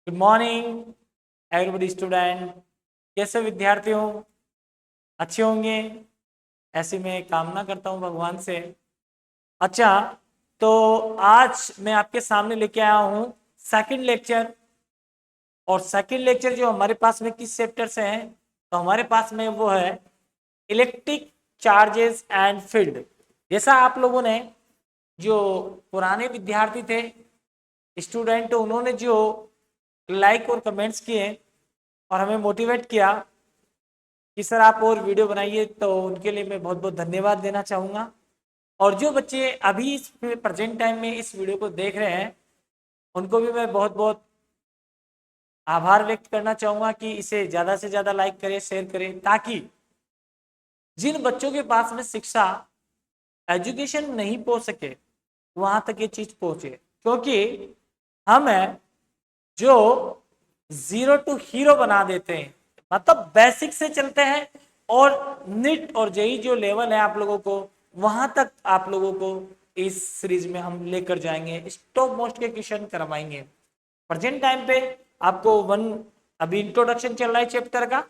Good morning everybody student. कैसे विद्यार्थी हो? अच्छे होंगे, ऐसी मैं कामना करता हूँ भगवान से। अच्छा, तो आज मैं आपके सामने लेके आया हूँ सेकंड लेक्चर। और सेकंड लेक्चर जो हमारे पास में किस चैप्टर से है, तो हमारे पास में वो है इलेक्ट्रिक चार्जेस एंड फील्ड। जैसा आप लोगों ने जो पुराने विद्यार्थी थे, स्टूडेंट, उन्होंने जो लाइक और कमेंट्स किए और हमें मोटिवेट किया कि सर आप और वीडियो बनाइए, तो उनके लिए मैं बहुत बहुत धन्यवाद देना चाहूँगा। और जो बच्चे अभी इस प्रेजेंट टाइम में इस वीडियो को देख रहे हैं, उनको भी मैं बहुत बहुत आभार व्यक्त करना चाहूँगा कि इसे ज़्यादा से ज़्यादा लाइक करें, शेयर करें, ताकि जिन बच्चों के पास में शिक्षा, एजुकेशन नहीं पहुँच सके, वहाँ तक ये चीज़ पहुँचे। क्योंकि हम है जो जीरो टू हीरो बना देते हैं, मतलब बेसिक से चलते हैं और नीट और जेई जो लेवल है आप लोगों को, वहां तक आप लोगों को इस सीरीज में हम लेकर जाएंगे, टॉप मोस्ट के क्वेश्चन करवाएंगे। प्रेजेंट टाइम पे आपको अभी इंट्रोडक्शन चल रहा है चैप्टर का।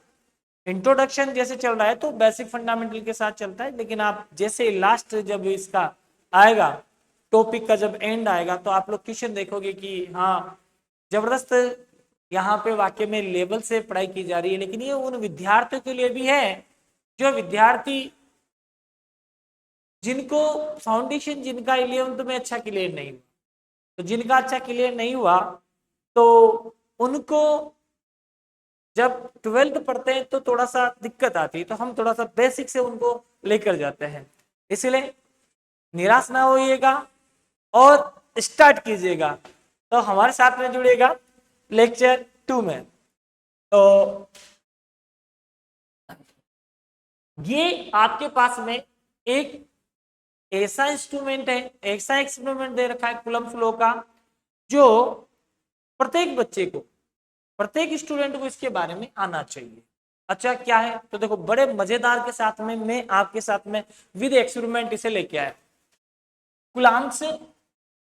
इंट्रोडक्शन जैसे चल रहा है तो बेसिक फंडामेंटल के साथ चलता है, लेकिन आप जैसे लास्ट जब इसका आएगा, टॉपिक का जब एंड आएगा, तो आप लोग क्वेश्चन देखोगे कि हाँ, जबरदस्त यहाँ पे वाकई में लेवल से पढ़ाई की जा रही है। लेकिन ये उन विद्यार्थियों के लिए भी है जो विद्यार्थी जिनको फाउंडेशन, जिनका 11th में अच्छा क्लियर नहीं हुआ, तो जिनका अच्छा क्लियर नहीं हुआ तो उनको जब 12th पढ़ते हैं तो थोड़ा सा दिक्कत आती है, तो हम थोड़ा सा बेसिक से उनको लेकर जाते हैं। इसलिए निराश ना होइएगा और स्टार्ट कीजिएगा, तो हमारे साथ में जुड़िएगा लेक्चर 2 में। तो ये आपके पास में एक ऐसा इंस्ट्रूमेंट है, ऐसा एक्सपेरिमेंट दे रखा है कूलम्ब फ्लो का, जो प्रत्येक बच्चे को, प्रत्येक स्टूडेंट को इसके बारे में आना चाहिए। अच्छा, क्या है? तो देखो, बड़े मजेदार के साथ में मैं आपके साथ में विद एक्सपेरिमेंट इसे लेके आया, कूलम्ब्स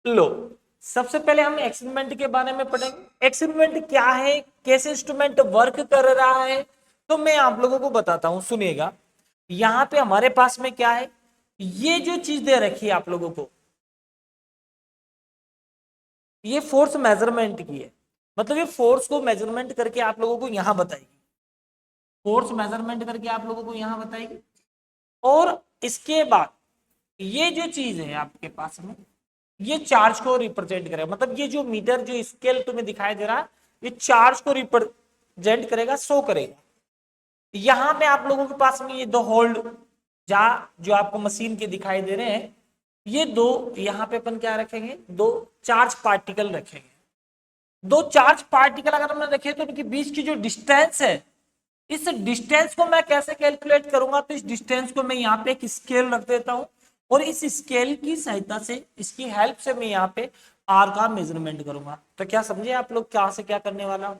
लो। सबसे पहले हम एक्सपेरिमेंट के बारे में पढ़ेंगे। एक्सपेरिमेंट क्या है, कैसे इंस्ट्रूमेंट वर्क कर रहा है, तो मैं आप लोगों को बताता हूं, सुनिएगा। यहां पे हमारे पास में क्या है, ये जो चीज दे रखी है आप लोगों को, ये फोर्स मेजरमेंट की है। मतलब ये फोर्स को मेजरमेंट करके आप लोगों को यहां बताएगी, फोर्स मेजरमेंट करके आप लोगों को यहां बताएगी। और इसके बाद ये जो चीज है आपके पास में, ये चार्ज को रिप्रेजेंट करेगा। मतलब ये जो मीटर, जो स्केल तुम्हें दिखाई दे रहा है, ये चार्ज को रिप्रेजेंट करेगा, शो करेगा। यहां पे आप लोगों के पास में ये दो होल्ड जा जो आपको मशीन के दिखाई दे रहे हैं, ये दो यहां पे अपन क्या रखेंगे, दो चार्ज पार्टिकल रखेंगे। दो चार्ज पार्टिकल अगर हमने रखे तो उनके बीच की जो डिस्टेंस है, इस डिस्टेंस को मैं कैसे कैलकुलेट करूंगा, तो इस डिस्टेंस को मैं यहाँ पे एक स्केल रख देता हूं, और इस स्केल की सहायता से, इसकी हेल्प से मैं यहाँ पे आर का मेजरमेंट करूंगा। तो क्या समझे आप लोग, क्या से क्या करने वाला हूं?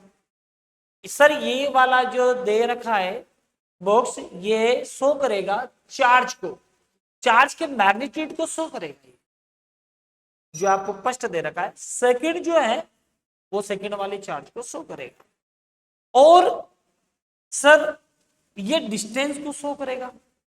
सर ये वाला जो दे रखा है बॉक्स, ये शो करेगा चार्ज को, चार्ज के मैग्नीट्यूड को शो करेगा। जो आपको फर्स्ट दे रखा है, सेकंड जो है वो सेकंड वाले चार्ज को शो करेगा। और सर ये डिस्टेंस को शो करेगा।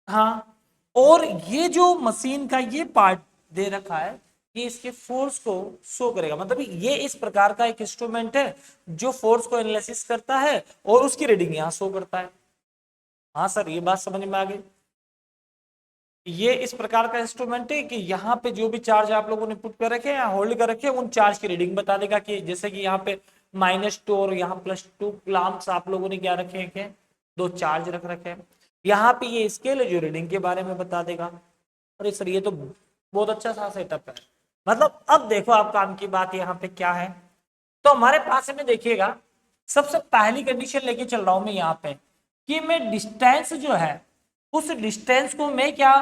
हाँ, और ये जो मशीन का ये पार्ट दे रखा है, ये इसके फोर्स को शो करेगा। मतलब ये इस प्रकार का एक इंस्ट्रूमेंट है जो फोर्स को एनालिसिस करता है और उसकी रीडिंग यहां शो करता है। हाँ सर, ये बात समझ में आ गई। ये इस प्रकार का इंस्ट्रूमेंट है कि यहाँ पे जो भी चार्ज आप लोगों ने पुट कर रखे या होल्ड कर रखे, उन चार्ज की रीडिंग बता देगा। कि जैसे कि यहाँ पे -2 और यहाँ +2 कूलम्ब्स आप लोगों ने क्या रखे हैं, दो चार्ज रख रखे हैं। यहाँ पे ये स्केल है जो रीडिंग के बारे में बता देगा। अरे सर, ये तो बहुत अच्छा सा सेटअप है। मतलब अब देखो, आप काम की बात यहाँ पे क्या है, तो हमारे पास में देखिएगा, सबसे पहली कंडीशन लेके चल रहा हूं मैं यहाँ पे, कि मैं डिस्टेंस जो है, उस डिस्टेंस को मैं क्या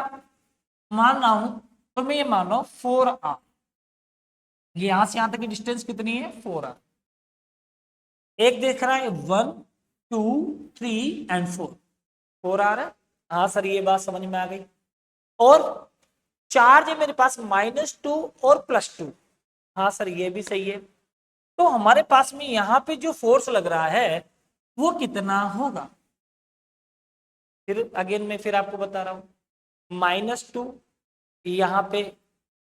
मान रहा हूं, तो मैं ये मान रहा हूं 4r। ये यहां से यहां तक की डिस्टेंस कितनी है, 4r। एक देख रहा है 1 2 3 एंड 4, 4r है। हाँ सर, ये बात समझ में आ गई। और चार्ज है मेरे पास -2 और +2। हाँ सर, ये भी सही है। तो हमारे पास में यहाँ पे जो फोर्स लग रहा है वो कितना होगा। फिर अगेन मैं फिर आपको बता रहा हूं, -2 यहाँ पे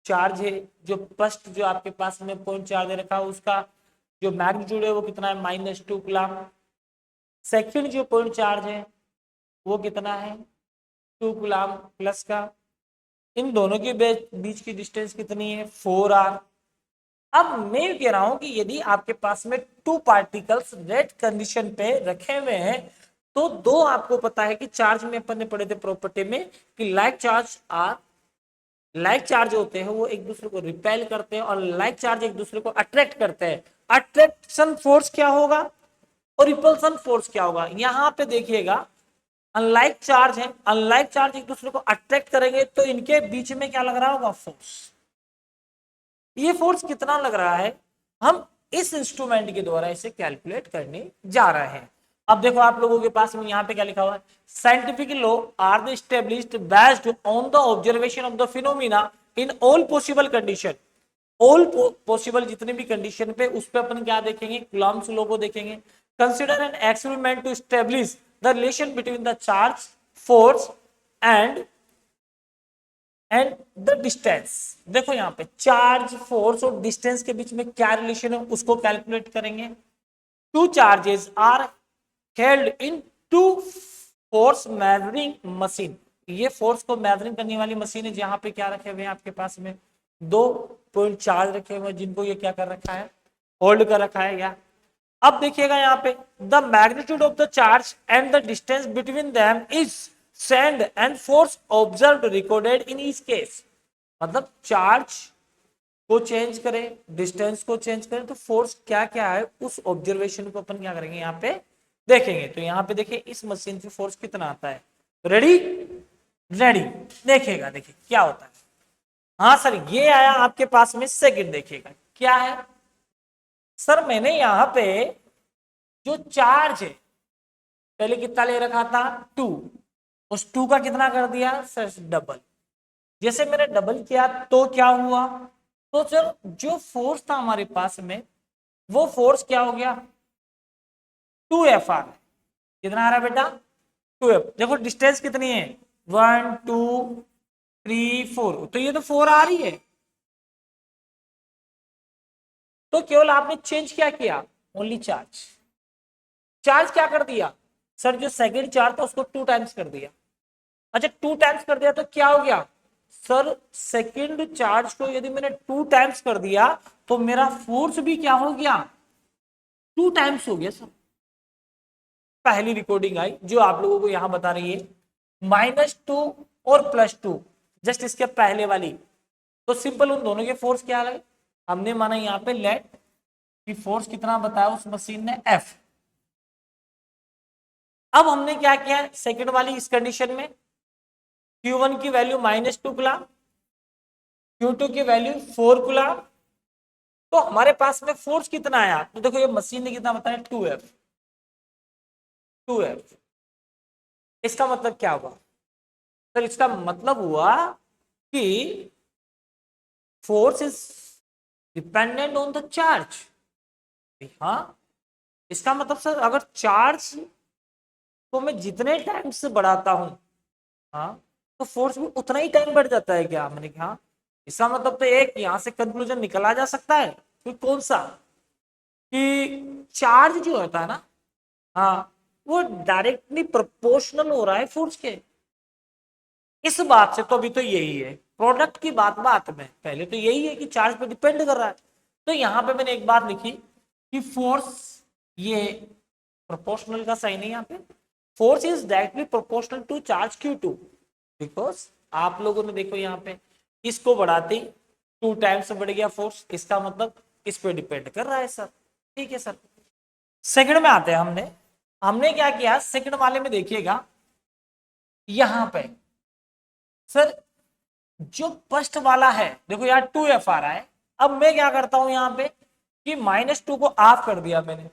चार्ज है, जो फर्स्ट जो आपके पास में पॉइंट चार्ज रखा है उसका जो मैग्नीट्यूड है वो कितना है, -2 कूलम। सेकंड जो पॉइंट चार्ज है वो कितना है, 2 कूलम प्लस का। इन दोनों के बीच की डिस्टेंस कितनी है, 4r। अब मैं कह रहा हूं कि यदि आपके पास में 2 पार्टिकल्स रेड कंडीशन पे रखे हुए हैं, तो दो आपको पता है कि चार्ज में अपन ने पढ़े थे प्रॉपर्टी में कि लाइक चार्ज होते हैं वो एक दूसरे को रिपेल करते हैं और लाइक चार्ज एक दूसरे को अट्रैक्ट करते हैं। अट्रैक्शन फोर्स क्या होगा और रिपल्सन फोर्स क्या होगा। यहां पे देखिएगा अनलाइक चार्ज है, अनलाइक चार्ज एक दूसरे को अट्रैक्ट करेंगे तो इनके बीच में क्या लग रहा होगा, फोर्स। ये फोर्स कितना लग रहा है हम इस इंस्ट्रूमेंट के द्वारा इसे कैलकुलेट करने जा रहे हैं। अब देखो आप लोगों के पास में यहाँ पे क्या लिखा हुआ है, scientific law are the established based on the observation of the phenomena in all possible condition. All possible जितने भी कंडीशन पे उस पे अपन क्या देखेंगे, कूलम्ब्स लॉ को देखेंगे। Consider an experiment to establish the relation between the charge force and the distance. देखो यहाँ पे चार्ज फोर्स और डिस्टेंस के बीच में क्या रिलेशन है उसको कैलकुलेट करेंगे। Two charges are held in two force measuring machine. ये फोर्स को मेजरिंग करने वाली मशीन है जहां पे क्या रखे हुए हैं आपके पास में दो पॉइंट चार्ज रखे हुए हैं जिनको ये क्या कर रखा है, होल्ड कर रखा है। या अब देखिएगा यहाँ पे the magnitude of the charge and the distance between them is send and force observed recorded in each case. मतलब चार्ज को चेंज करें, डिस्टेंस को चेंज करें तो फोर्स क्या क्या है उस ऑब्जर्वेशन को अपन क्या करेंगे यहाँ पे देखेंगे। तो यहाँ पे देखिए इस मशीन से फोर्स कितना आता है, रेडी रेडी देखिएगा, देखिए क्या होता है। हाँ सर ये आया आपके पास में सेकंड, देखिएगा क्या है सर, मैंने यहाँ पे जो चार्ज है पहले कितना ले रखा था 2, उस 2 का कितना कर दिया सर डबल। जैसे मैंने डबल किया तो क्या हुआ, तो सर जो फोर्स था हमारे पास में वो फोर्स क्या हो गया 2F आ रहा है। कितना आ रहा है बेटा 2F। देखो डिस्टेंस कितनी है 1 2 3 4, तो ये तो 4 आ रही है। तो केवल आपने चेंज क्या किया, ओनली चार्ज। चार्ज क्या कर दिया सर, जो सेकंड चार्ज था उसको 2 टाइम्स कर दिया। अच्छा 2 टाइम्स कर दिया तो क्या हो गया सर, सेकंड चार्ज को यदि मैंने 2 टाइम्स कर दिया तो मेरा फोर्स भी क्या हो गया 2 टाइम्स हो गया सर। पहली रिकॉर्डिंग आई जो आप लोगों को यहां बता रही है -2 और +2, जस्ट इसके पहले वाली। तो सिंपल उन दोनों के फोर्स क्या लगे, हमने माना यहाँ पे लेट कि फोर्स कितना बताया उस मशीन ने F। अब हमने क्या किया सेकंड वाली इस कंडीशन में Q1 की वैल्यू -2 कूलम, Q2 की वैल्यू 4 कूलम। तो हमारे पास में फोर्स कितना आया, तो देखो ये मशीन ने कितना बताया 2F। 2F इसका मतलब क्या हुआ सर, इसका मतलब हुआ कि force is dependent on the charge. हाँ इसका मतलब सर अगर चार्ज को मैं जितने टाइम से बढ़ाता हूं, हाँ तो फोर्स भी उतना ही टाइम बढ़ जाता है क्या, मैंने कहा इसका मतलब तो एक यहां से कंक्लूजन निकला जा सकता है कि कौन सा, कि चार्ज जो होता है ना, हाँ वो डायरेक्टली प्रोपोर्शनल हो रहा है फोर्स के। इस बात से तो अभी तो यही है प्रोडक्ट की बात बात में, पहले तो यही है कि चार्ज पे डिपेंड कर रहा है। तो यहां पे मैंने एक बात लिखी कि फोर्स ये प्रोपोर्शनल का सही नहीं, यहाँ पे force is directly proportional to charge Q2 because आप लोगों ने देखो यहाँ पे इसको बढ़ाते 2 टाइम्स बढ़ गया फोर्स, इसका मतलब इस पे डिपेंड कर रहा है सर। ठीक है सर, सेकंड में आते हैं। हमने क्या किया सेकंड वाले में देखिएगा यहां पे सर जो फर्स्ट वाला है देखो यार 2F आ रहा है। अब मैं क्या करता हूं यहाँ पे कि -2 को ऑफ कर दिया मैंने।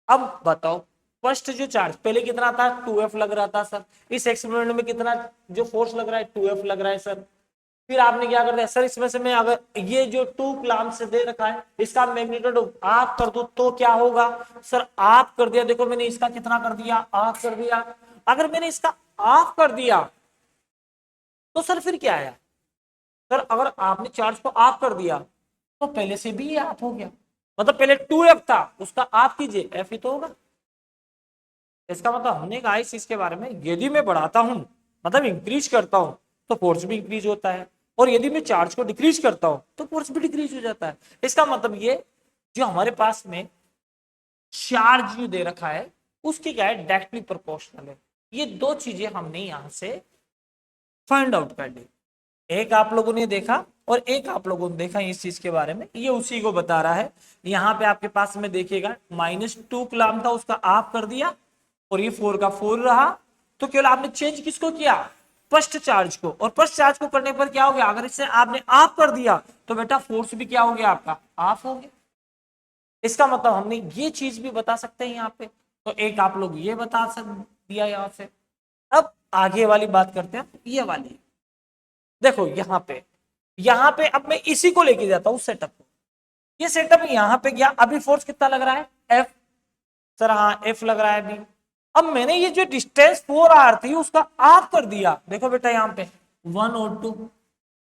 अब बताओ फर्स्ट जो चार्ज पहले कितना था 2F लग रहा था सर, इस एक्सपेरिमेंट में कितना जो फोर्स लग रहा है 2F लग रहा है सर। फिर आपने क्या कर दिया सर, इसमें से मैं अगर ये जो 2 कूलम्ब से दे रखा है इसका मैग्नीट्यूड आप कर दो तो क्या होगा सर, आप कर दिया, देखो मैंने इसका कितना कर दिया, आप कर दिया। अगर मैंने इसका आप कर दिया तो सर फिर क्या आया सर, अगर आपने चार्ज को आप कर दिया तो पहले से भी ये आप हो गया, मतलब पहले 2f था उसका आप कीजिए f ही तो होगा। इसका मतलब हमने कहा इस चीज के बारे में, यदि मैं बढ़ाता हूं मतलब इंक्रीज करता हूं तो फोर्स भी इंक्रीज होता है, और यदि मैं चार्ज को डिक्रीज करता हूं तो फोर्स भी डिक्रीज हो जाता है। इसका मतलब ये जो हमारे पास में चार्ज जो दे रखा है उसकी क्या है, डायरेक्टली प्रोपोर्शनल है। ये दो चीजें हमने यहां से फाइंड आउट कर ली, एक आप लोगों ने देखा और एक आप लोगों ने देखा इस चीज के बारे में, ये उसी को बता रहा है। यहाँ पे आपके पास में देखिएगा -2 कूलम्ब था उसका आप कर दिया और ये 4 का 4 रहा, तो केवल आपने चेंज किसको किया, फर्स्ट चार्ज को, और फर्स्ट चार्ज को करने पर क्या हो गया, अगर इससे आपने आप कर दिया तो बेटा फोर्स भी क्या हो गया आपका, आप हो गया। इसका मतलब हमने ये चीज भी बता सकते हैं यहाँ पे, तो एक आप लोग ये बता दिया यहाँ से। अब आगे वाली बात करते हैं, ये वाली देखो यहाँ पे अब मैं इसी को लेके जाता हूँ सेटअप को, ये सेटअप यहाँ पे गया, अभी फोर्स कितना लग रहा है एफ, सर हाँ एफ लग रहा है अभी। अब मैंने ये जो डिस्टेंस 4r थी उसका आप कर दिया, देखो बेटा यहाँ पे 1 और 2,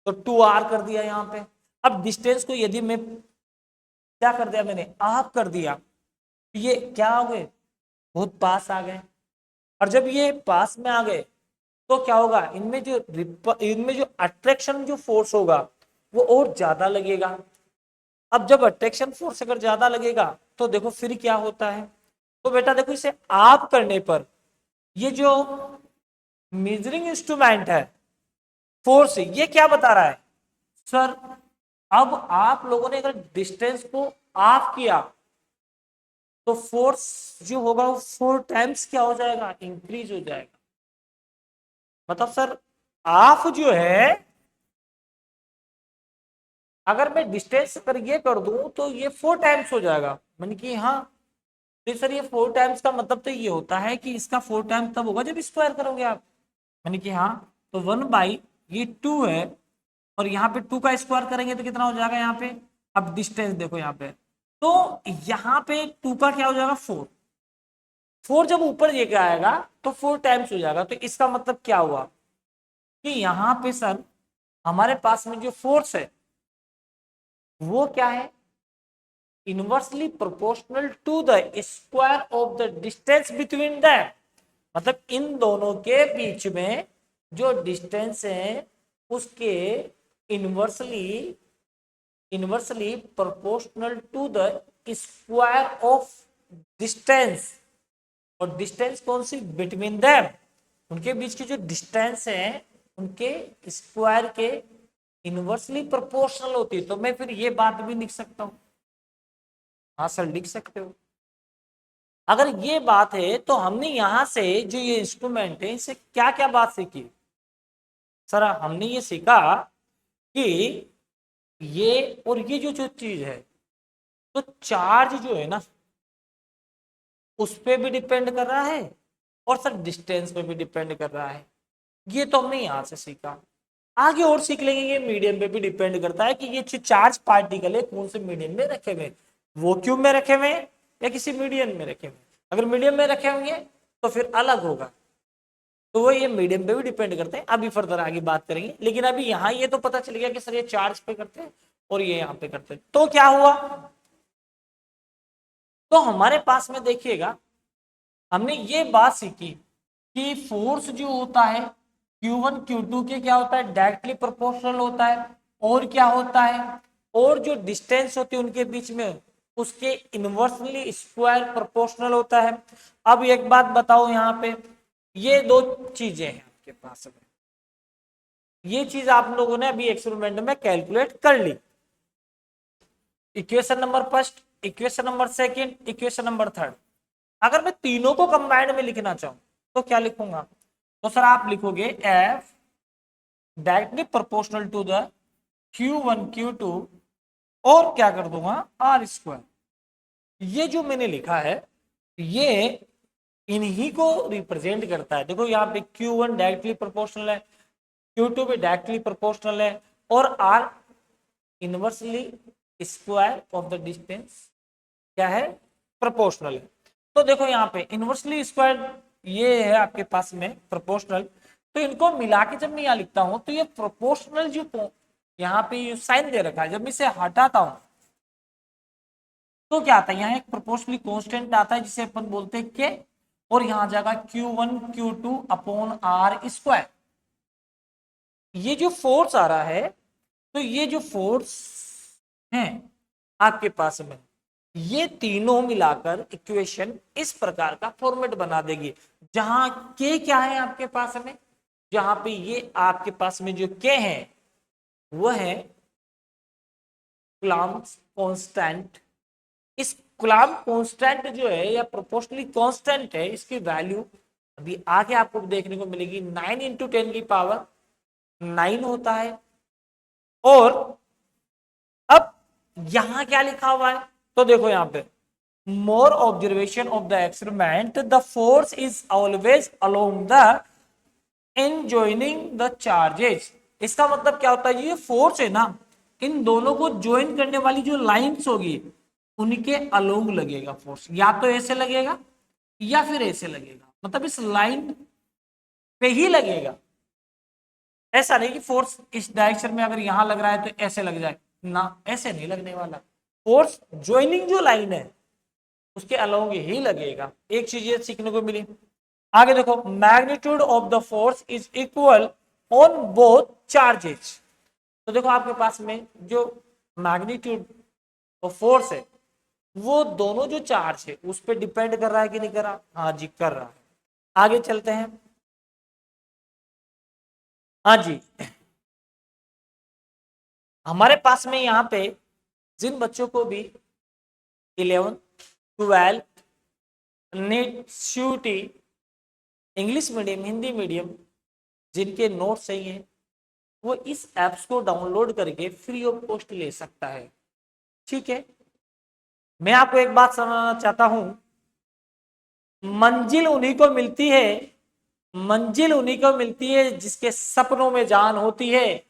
तो 2r कर दिया यहाँ पे। अब डिस्टेंस को यदि मैं क्या कर दिया, मैंने आप कर दिया, ये क्या हो गए, बहुत पास आ गए, और जब ये पास में आ गए तो क्या होगा, इनमें जो अट्रैक्शन जो फोर्स होगा वो और ज्यादा लगेगा। अब जब अट्रैक्शन फोर्स अगर ज्यादा लगेगा तो देखो फिर क्या होता है, तो बेटा देखो इसे आप करने पर ये जो मेजरिंग इंस्ट्रूमेंट है फोर्स, ये क्या बता रहा है सर, अब आप लोगों ने अगर डिस्टेंस को आप किया तो फोर्स जो होगा वो 4 टाइम्स क्या हो जाएगा, इंक्रीज हो जाएगा। मतलब सर आप जो है अगर मैं डिस्टेंस अगर ये कर दूं तो ये 4 टाइम्स हो जाएगा, मैंने कि हाँ, तो सर ये 4 टाइम्स का मतलब तो ये होता है कि इसका 4 टाइम्स तब होगा जब स्क्वायर करोगे आप, मैंने कि हाँ, तो 1 बाई ये 2 है और यहाँ पे 2 का स्क्वायर करेंगे तो कितना हो जाएगा यहाँ पे, अब डिस्टेंस देखो यहाँ पे, तो यहाँ पे 2 का क्या हो जाएगा 4, 4 जब ऊपर लेके आएगा तो 4 टाइम्स हो जाएगा। तो इसका मतलब क्या हुआ कि यहाँ पे सर हमारे पास में जो फोर्स है वो क्या है, inversely proportional to the square of the distance between them, मतलब इन दोनों के बीच में जो डिस्टेंस है उसके inversely inversely proportional to the square of distance, और डिस्टेंस कौन सी, बिटवीन दैम, उनके बीच की जो डिस्टेंस है उनके स्क्वायर के इनवर्सली प्रोपोर्शनल होती है। तो मैं फिर ये बात भी लिख सकता हूं, हाँ सर लिख सकते हो। अगर ये बात है तो हमने यहां से जो ये इंस्ट्रूमेंट है इससे क्या क्या बात सीखी सर, हमने ये सीखा कि ये और ये जो चीज है, तो चार्ज जो है ना उस पर भी डिपेंड कर रहा है और सर डिस्टेंस पे भी डिपेंड कर रहा है, ये तो हमने यहां से सीखा। आगे और सीख लेंगे, ये मीडियम पे भी डिपेंड करता है कि ये चार्ज पार्टिकल है कौन से मीडियम में रखे हुए, वैक्यूम में रखे हुए या किसी मीडियम में रखे हुए। अगर मीडियम में रखे होंगे तो फिर अलग होगा, तो वो ये मीडियम पे भी डिपेंड करते हैं, अभी फर्दर आगे बात करेंगे। लेकिन अभी यहाँ ये तो पता चल गया कि सर ये चार्ज पे करते हैं और ये यहाँ पे करते हैं। तो क्या हुआ, तो हमारे पास में देखिएगा हमने ये बात सीखी कि फोर्स जो होता है Q1 Q2 के क्या होता है, डायरेक्टली प्रोपोर्शनल होता है, और क्या होता है, और जो डिस्टेंस होती है उनके बीच में उसके इनवर्सली स्क्वायर प्रोपोर्शनल होता है। अब एक बात बताओ, यहाँ पे ये दो चीजें हैं आपके पास में, ये चीज आप लोगों ने अभी एक्सपेरिमेंट में कैलकुलेट कर ली, equation number first, equation number second, equation number third. अगर मैं तीनों को कंबाइंड में लिखना चाहूं तो क्या लिखूंगा, तो सर आप लिखोगे F directly proportional to the Q1 Q2 और क्या कर दूंगा आर स्क्वायर। ये जो मैंने लिखा है ये इन्हीं को रिप्रेजेंट करता है। देखो यहाँ पे Q1 डायरेक्टली प्रोपोर्शनल है, Q2 भी डायरेक्टली प्रोपोर्शनल है और R inversely square of the distance क्या है, प्रोपोर्शनल है। तो देखो यहाँ पे इनवर्सली स्क्वायर ये है आपके पास में प्रोपोर्शनल, तो इनको मिला के जब मैं यहाँ लिखता हूं तो ये प्रोपोर्शनल जो यहाँ पे साइन दे रखा है, जब मैं इसे हटाता हूं तो क्या आता है, यहाँ एक प्रोपोर्शनली कांस्टेंट आता है जिसे अपन बोलते हैं के, और यहाँ आ जाएगा Q1 Q2 upon R square. ये जो फोर्स आ रहा है, तो ये जो फोर्स है आपके पास में, ये तीनों मिलाकर इक्वेशन इस प्रकार का फॉर्मेट बना देगी, जहां के क्या है आपके पास में, जहां पे ये आपके पास में जो के है वो है कूलम्ब कांस्टेंट। इस कूलम्ब कांस्टेंट जो है या प्रोपोर्शनली कांस्टेंट है, इसकी वैल्यू अभी आगे आपको देखने को मिलेगी 9 इंटू 10 की पावर 9 होता है। और अब यहां क्या लिखा हुआ है, तो देखो यहां पे more observation of the experiment the force is always along the in joining the charges. इसका मतलब क्या होता है, ये फोर्स है ना, इन दोनों को ज्वाइन करने वाली जो लाइंस होगी उनके अलोंग लगेगा फोर्स, या तो ऐसे लगेगा या फिर ऐसे लगेगा, मतलब इस लाइन पे ही लगेगा। ऐसा नहीं कि फोर्स इस डायरेक्शन में अगर यहां लग रहा है तो ऐसे लग जाए ना, ऐसे नहीं लगने वाला। फोर्स ज्वाइनिंग जो लाइन है उसके अलोंग ही लगेगा। एक चीज ये सीखने को मिली। आगे देखो, magnitude of the force is equal on both charges. तो देखो आपके पास में जो मैग्नीट्यूड ऑफ फोर्स है वो दोनों जो चार्ज है उस पर डिपेंड कर रहा है कि नहीं कर रहा, हाँ जी कर रहा है। आगे चलते हैं, हाँ जी हमारे पास में यहाँ पे जिन बच्चों को भी 11, 12 NEET, CUET, English medium, Hindi medium जिनके नोट्स सही हैं वो इस एप्स को डाउनलोड करके फ्री ऑफ कॉस्ट ले सकता है। ठीक है, मैं आपको एक बात समझाना चाहता हूं, मंजिल उन्हीं को मिलती है, मंजिल उन्हीं को मिलती है जिसके सपनों में जान होती है,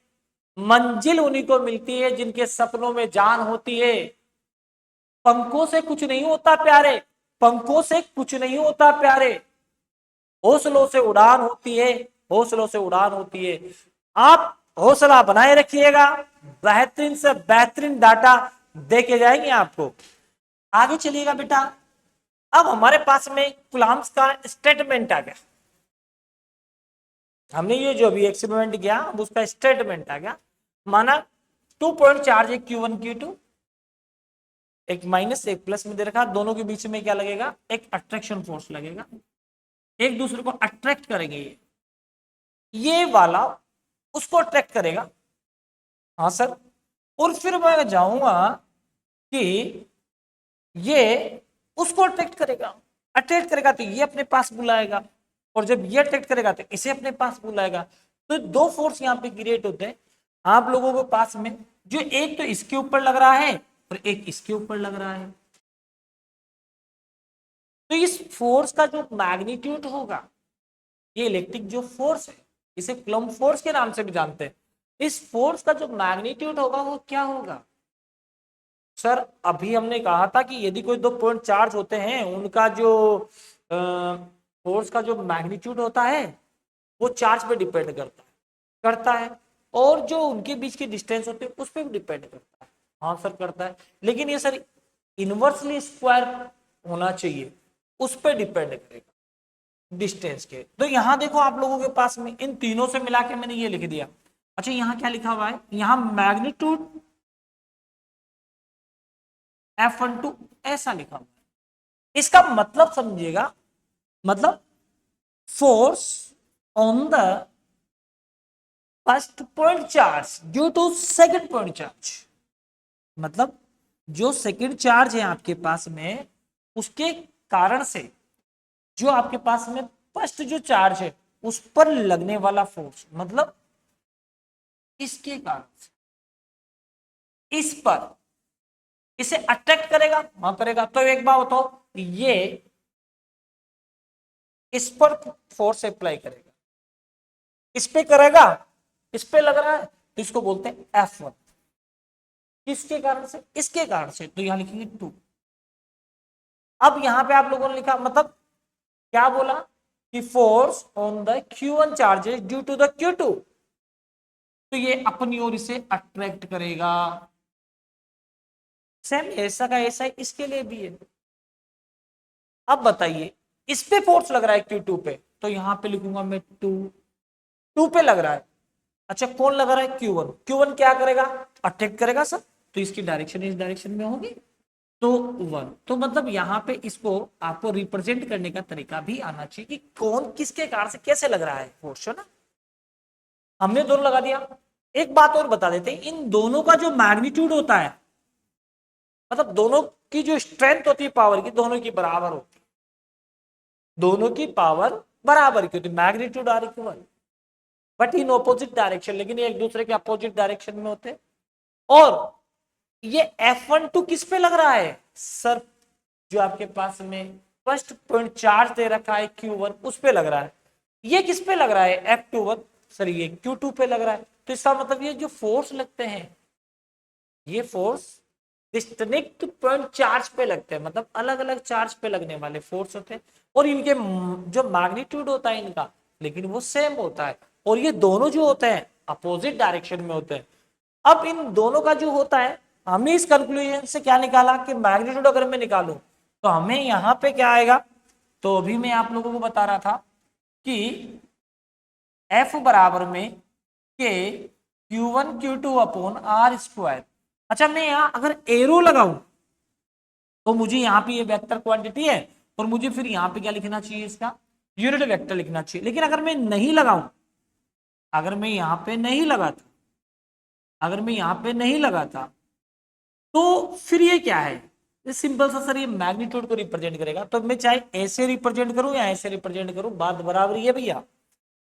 मंजिल उन्हीं को मिलती है जिनके सपनों में जान होती है। पंखों से कुछ नहीं होता प्यारे, पंखों से कुछ नहीं होता प्यारे, हौसलों से उड़ान होती है, हौसलों से उड़ान होती है। आप हौसला बनाए रखिएगा, बेहतरीन से बेहतरीन डाटा देके जाएंगे आपको। आगे चलिएगा बेटा, अब हमारे पास में कूलम्ब का स्टेटमेंट आ गया, हमने ये जो भी एक्सपेरिमेंट किया उसका स्टेटमेंट आ गया। माना 2 पॉइंट चार्ज है Q1 Q2, एक माइनस एक प्लस में दे रखा, दोनों के बीच में क्या लगेगा, एक अट्रैक्शन फोर्स लगेगा, एक दूसरे को अट्रैक्ट करेंगे, ये वाला उसको अट्रैक्ट करेगा, हाँ सर, और फिर मैं जाऊंगा कि ये उसको अट्रैक्ट करेगा, अट्रैक्ट करेगा तो ये अपने पास बुलाएगा, और जब ये अट्रैक्ट करेगा तो इसे अपने पास बुलाएगा। तो दो फोर्स यहाँ पे क्रिएट होते हैं आप लोगों के पास में, जो एक तो इसके ऊपर लग रहा है और एक इसके ऊपर लग रहा है। तो इस फोर्स का जो मैग्नीट्यूड होगा, ये इलेक्ट्रिक जो फोर्स है इसे कूलम्ब फोर्स के नाम से भी जानते हैं, इस फोर्स का जो मैग्नीट्यूड होगा वो क्या होगा। सर अभी हमने कहा था कि यदि कोई 2 पॉइंट चार्ज होते हैं उनका जो फोर्स का जो मैग्नीट्यूड होता है वो चार्ज पे डिपेंड करता है, और जो उनके बीच की डिस्टेंस होती है उस पर भी डिपेंड करता है। हाँ सर करता है, लेकिन ये सर इनवर्सली स्क्वायर होना चाहिए, उस पर डिपेंड करेगा डिस्टेंस के। तो यहाँ देखो आप लोगों के पास में इन तीनों से मिला के मैंने ये लिख दिया। अच्छा यहाँ क्या लिखा हुआ है, यहाँ मैग्नीट्यूड F12 ऐसा लिखा हुआ है। इसका मतलब समझिएगा, मतलब force on the first point charge due to second point charge, मतलब जो सेकंड चार्ज है आपके पास में उसके कारण से जो आपके पास में फर्स्ट जो चार्ज है उस पर लगने वाला फोर्स, मतलब इसके कारण से इस पर इसे अट्रैक्ट करेगा, हाँ करेगा। तो एक बात बताओ, ये इस पर फोर्स अप्लाई करेगा, इस पे करेगा इस पे लग रहा है तो इसको बोलते हैं F1। किसके कारण से? इसके कारण से, तो यहां लिखेंगे 2। अब यहां पे आप लोगों ने लिखा, मतलब क्या बोला कि force on the Q1 charges due to the Q2, तो ये अपनी ओर इसे अट्रैक्ट करेगा। सेम ऐसा का ऐसा ही इसके लिए भी है। अब बताइए, इस पे फोर्स लग रहा है Q2 पे, तो यहां पे लिखूंगा मैं 2 पे लग रहा है। अच्छा, कौन लग रहा है? Q1। Q1 क्या करेगा? अट्रैक्ट करेगा सर, तो इसकी डायरेक्शन इस डायरेक्शन में होगी, तो 1। तो मतलब यहाँ पे इसको आपको रिप्रेजेंट करने का तरीका भी आना चाहिए कि कौन किसके कारण से कैसे लग रहा है फोर्स, है ना। हमने दोनों लगा दिया। एक बात और बता देते हैं, इन दोनों का जो मैग्नीट्यूड होता है, मतलब दोनों की जो स्ट्रेंथ होती है पावर की, दोनों की बराबर होती है। दोनों की पावर बराबर की होती है, magnitude are equal, but in opposite direction, लेकिन ये एक दूसरे के अपोजिट डायरेक्शन में होते हैं। और ये F12 किस पे लग रहा है सर? जो आपके पास में फर्स्ट पॉइंट चार्ज दे रखा है Q1, उस पे लग रहा है। ये किस पे लग रहा है? F21। सर ये Q2 पे लग रहा है। तो इसका मतलब ये जो फोर्स लगते हैं, ये फोर्स डिस्टिंक्ट पॉइंट चार्ज पे लगते हैं, मतलब अलग अलग चार्ज पे लगने वाले फोर्स होते हैं। और इनके जो मैग्नीट्यूड होता है इनका, लेकिन वो सेम होता है। और ये दोनों जो होते हैं अपोजिट डायरेक्शन में होते हैं। अब इन दोनों का जो होता है, हमने इस कंक्लूजन से क्या निकाला कि मैग्नीट्यूड अगर मैं निकालूं तो हमें यहां पे क्या आएगा? तो अभी मैं आप लोगों को बता रहा था कि F बराबर में के Q1 Q2 upon are square. अच्छा, मैं यहां अगर एरो लगाऊं तो मुझे यहाँ पे ये वेक्टर क्वांटिटी है, और मुझे फिर यहाँ पे क्या लिखना चाहिए? इसका यूनिट वेक्टर लिखना चाहिए। लेकिन अगर मैं नहीं लगाऊं, अगर मैं यहाँ पे नहीं लगाता, अगर मैं यहाँ पे नहीं लगाता, तो फिर ये क्या है? ये सिंपल सा सर, ये मैग्नीट्यूड को रिप्रेजेंट करेगा। तो मैं चाहे ऐसे रिप्रेजेंट करूं या ऐसे रिप्रेजेंट करूं, बात बराबर ही है भैया।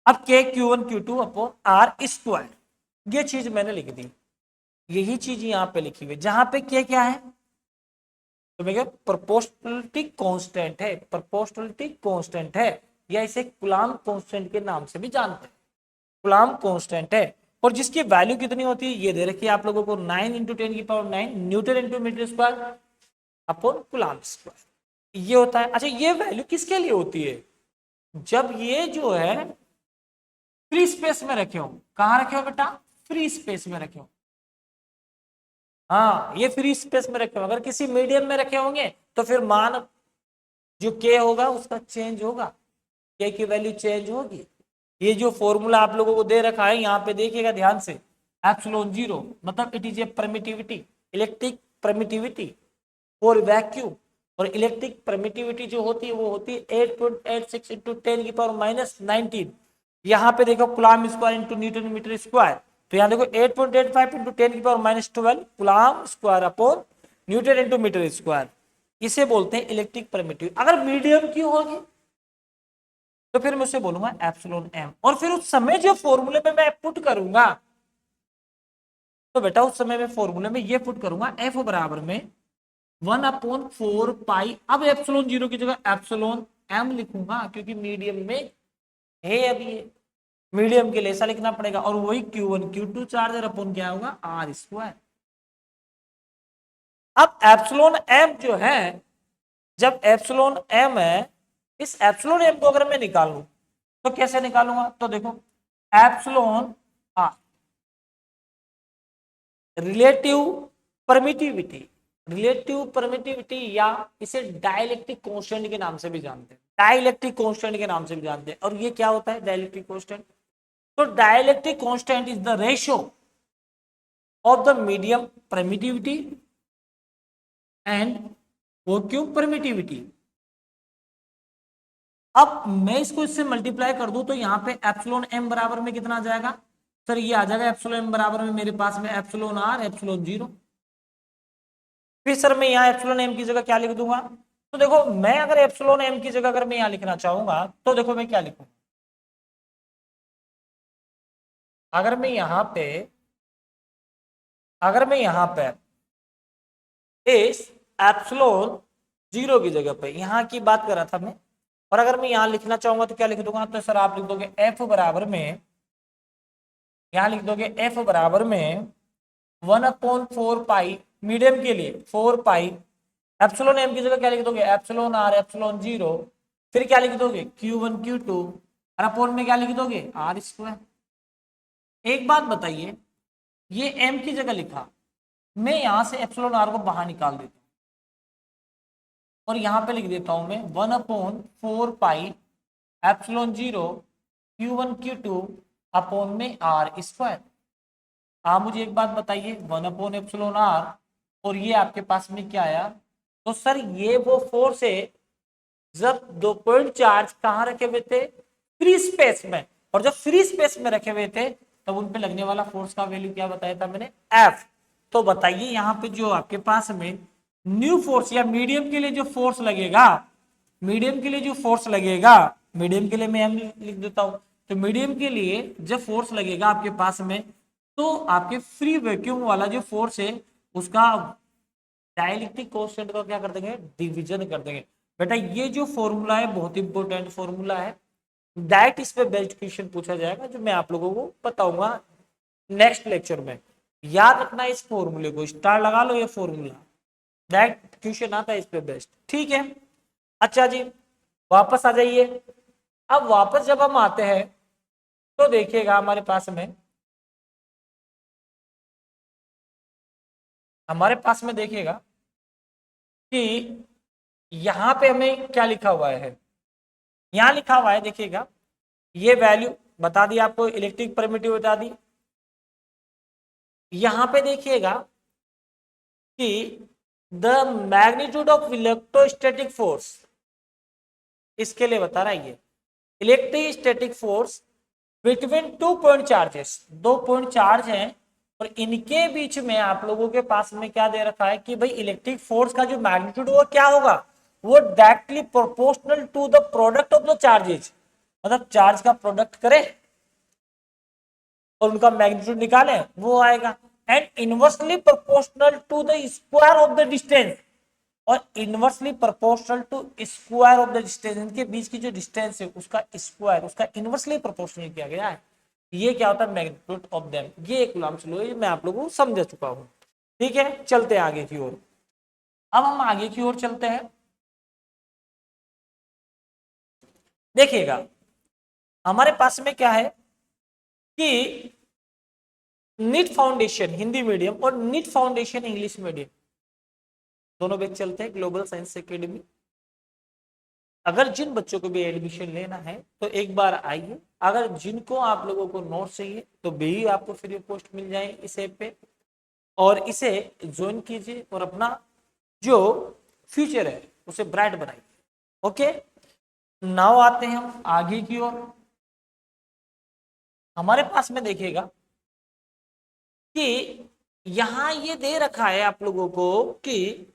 अब के Q1 Q2 upon are square, ये चीज मैंने लिख दी। यही चीज यहाँ पे लिखी हुई, जहां पे के क्या है? तो मैं प्रोपोर्शनलिटी कांस्टेंट है, प्रोपोर्शनलिटी कांस्टेंट है, या इसे कूलाम्ब कांस्टेंट के नाम से भी जानते हैं। कूलाम्ब कांस्टेंट है, और जिसकी वैल्यू कितनी होती है ये दे रखी है आप लोगों को, 9 × 10⁹ newton into metre square upon coulomb square, ये होता है। अच्छा, ये वैल्यू किसके लिए होती है? जब ये जो है फ्री स्पेस में रखे हो। कहां रखे हो बेटा? फ्री स्पेस में रखे हो। हाँ, ये फ्री स्पेस में रखे हो। अगर किसी मीडियम में रखे होंगे तो फिर मान जो के होगा उसका चेंज होगा, के की वैल्यू चेंज होगी। ये जो फॉर्मूला आप लोगों को दे रखा है यहाँ पे देखिएगा ध्यान से, एप्सिलॉन जीरो, मतलब it is a permittivity, electric permittivity for vacuum. और इलेक्ट्रिक परमिटिविटी जो होती है वो होती है 8.86 इंटू 10⁻⁹ यहाँ पे देखो coulomb square into newton metre square, तो यहाँ देखो 8.85 into 10⁻12 coulomb square upon newton into metre square, इसे बोलते हैं इलेक्ट्रिक परमिटिविटी। अगर मीडियम की होगी तो फिर मैं उसे बोलूंगा एप्सिलॉन एम। और फिर उस समय जो फॉर्मूले में मैं पुट करूंगा, तो बेटा उस समय में फॉर्मूले में ये पुट करूंगा एफ बराबर में 1/4 पाई। अब एप्सिलॉन जीरो की जगह एप्सिलॉन एम लिखूंगा, क्योंकि मीडियम में है। अभी ये मीडियम के लिए ऐसा लिखना पड़ेगा। और वही Q1 Q2 चार्ज अपॉन क्या होगा? R square. अब एप्सिलॉन एम जो है, जब एप्सिलॉन एम है, इस एप्सिलॉन एम को अगर मैं निकालूं तो कैसे निकालूंगा? तो देखो epsilon R relative permittivity, relative permittivity, या इसे डाइलेक्ट्रिक कांस्टेंट के नाम से भी जानते हैं, डाइलेक्ट्रिक कांस्टेंट के नाम से भी जानते हैं। और ये क्या होता है डाइलेक्ट्रिक कांस्टेंट? तो dielectric constant is the ratio of the medium permittivity and vacuum permittivity. अब मैं इसको इससे मल्टीप्लाई कर दूं तो यहाँ पे एप्सिलॉन एम बराबर में कितना आ जाएगा सर? ये आ जाएगा एप्सिलॉन एम बराबर में मेरे पास में एप्सिलॉन आर एप्सिलॉन जीरो। फिर सर मैं यहाँ एप्सिलॉन एम की जगह क्या लिख दूंगा? तो देखो, मैं अगर एप्सिलॉन एम की जगह अगर मैं यहाँ लिखना चाहूंगा तो देखो मैं क्या लिखूंगा। अगर मैं यहाँ पे इस एप्सिलॉन जीरो की जगह पे यहाँ की बात कर रहा था मैं, और अगर मैं यहाँ लिखना चाहूंगा तो क्या लिख दूंगा? तो सर आप लिख दोगे एफ बराबर में यहां लिख दोगे F बराबर में 1/4 पाई, मीडियम के लिए 4 पाई, एप्सिलॉन एम की जगह क्या लिख दोगे एप्सिलॉन आर एप्सिलॉन जीरो, फिर क्या लिख दोगे Q1 Q2 और अपोन में क्या लिख दोगे आर स्क्वायर। एक बात बताइए, ये m की जगह लिखा, मैं यहां से एप्सिलॉन आर को बाहर निकाल देता हूं और यहां पे लिख देता हूं मैं 1/4 pi epsilon zero Q1 Q2 upon में आर स्क्वायर। आप मुझे एक बात बताइए 1/एप्सिलॉन आर और ये आपके पास में क्या आया, तो सर ये वो फोर्स है जब 2 पॉइंट चार्ज कहां रखे हुए थे फ्री स्पेस में, और जब फ्री स्पेस में रखे हुए थे तब उन पे लगने वाला फोर्स का वैल्यू क्या बताया था मैंने एफ। तो बताइए यहाँ पे जो आपके पास में न्यू फोर्स या मीडियम के लिए जो फोर्स लगेगा, मीडियम के लिए जो फोर्स लगेगा, मीडियम के लिए मैं एम लिख देता हूं, तो मीडियम के लिए जब फोर्स लगेगा आपके पास में, तो आपके फ्री वैक्यूम वाला जो फोर्स है उसका डाइलेक्ट्रिक कोएफिशिएंट का क्या कर देंगे डिवीजन कर देंगे। बेटा ये जो फॉर्मूला है बहुत इंपॉर्टेंट फॉर्मूला है, डायरेक्ट इस पे बेस्ड क्वेश्चन पूछा जाएगा जो मैं आप लोगों को बताऊंगा नेक्स्ट लेक्चर में। याद रखना इस फॉर्मूले को, स्टार लगा लो, ये फॉर्मूला डायरेक्ट क्वेश्चन आता है इस पे बेस्ड, ठीक है। अच्छा जी वापस आ जाइए। अब वापस जब हम आते हैं तो देखिएगा हमारे पास में देखिएगा कि यहां पे हमें क्या लिखा हुआ है, यहां लिखा हुआ है देखिएगा, ये वैल्यू बता दी आपको, इलेक्ट्रिक परमिटिव बता दी। यहां पे देखिएगा कि the magnitude of electrostatic force, इसके लिए बता रहा है ये electrostatic force between 2 point charges, 2 point charge हैं और इनके बीच में आप लोगों के पास में क्या दे रखा है कि भाई इलेक्ट्रिक फोर्स का जो मैग्नीट्यूड वो क्या होगा, वो directly proportional to the product of the charges, मतलब चार्ज का प्रोडक्ट करें और उनका मैग्नीट्यूड निकालें वो आएगा, and inversely proportional to the square of the distance, और inversely proportional to square of the distance, इनके बीच की जो डिस्टेंस है उसका स्क्वायर, उसका इनवर्सली प्रोपोर्शनल किया गया है। ये क्या होता है मैग्नीट्यूड ऑफ देम, ये एक कूलम्ब लो, ये मैं आप लोगों को समझा चुका हूं, ठीक है। चलते हैं आगे की ओर, अब हम आगे की ओर चलते हैं। देखिएगा हमारे पास में क्या है कि नीट फाउंडेशन हिंदी मीडियम और नीट फाउंडेशन इंग्लिश मीडियम दोनों बैच चलते हैं ग्लोबल साइंस एकेडमी। अगर जिन बच्चों को भी एडमिशन लेना है तो एक बार आइए, अगर जिनको आप लोगों को नोट चाहिए तो भी आपको फ्री ऑफ कॉस्ट मिल जाए इस ऐप पे, और इसे ज्वाइन कीजिए और अपना जो फ्यूचर है उसे ब्राइट बनाइए। ओके नाउ आते हैं हम आगे की ओर। हमारे पास में देखिएगा कि यहां ये दे रखा है आप लोगों को कि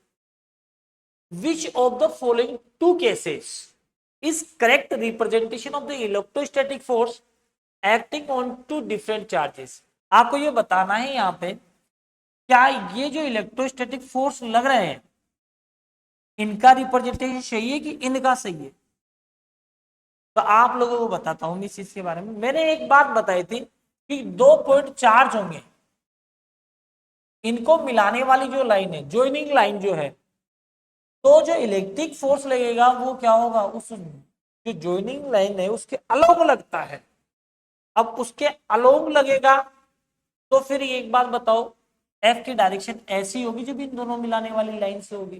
which of the following two cases is correct representation of the electrostatic force acting on two different charges। आपको ये बताना है यहां पे क्या ये जो इलेक्ट्रोस्टैटिक फोर्स लग रहे हैं इनका रिप्रेजेंटेशन सही है कि इनका सही है। तो आप लोगों को बताता हूं इस चीज के बारे में, मैंने एक बात बताई थी कि 2 पॉइंट चार्ज होंगे, इनको मिलाने वाली जो लाइन है ज्वाइनिंग लाइन जो है, तो जो इलेक्ट्रिक फोर्स लगेगा वो क्या होगा उस जो ज्वाइनिंग लाइन है उसके अलोंग लगता है। अब उसके अलोंग लगेगा तो फिर एक बात बताओ एफ की डायरेक्शन ऐसी होगी जब इन दोनों मिलाने वाली लाइन से होगी,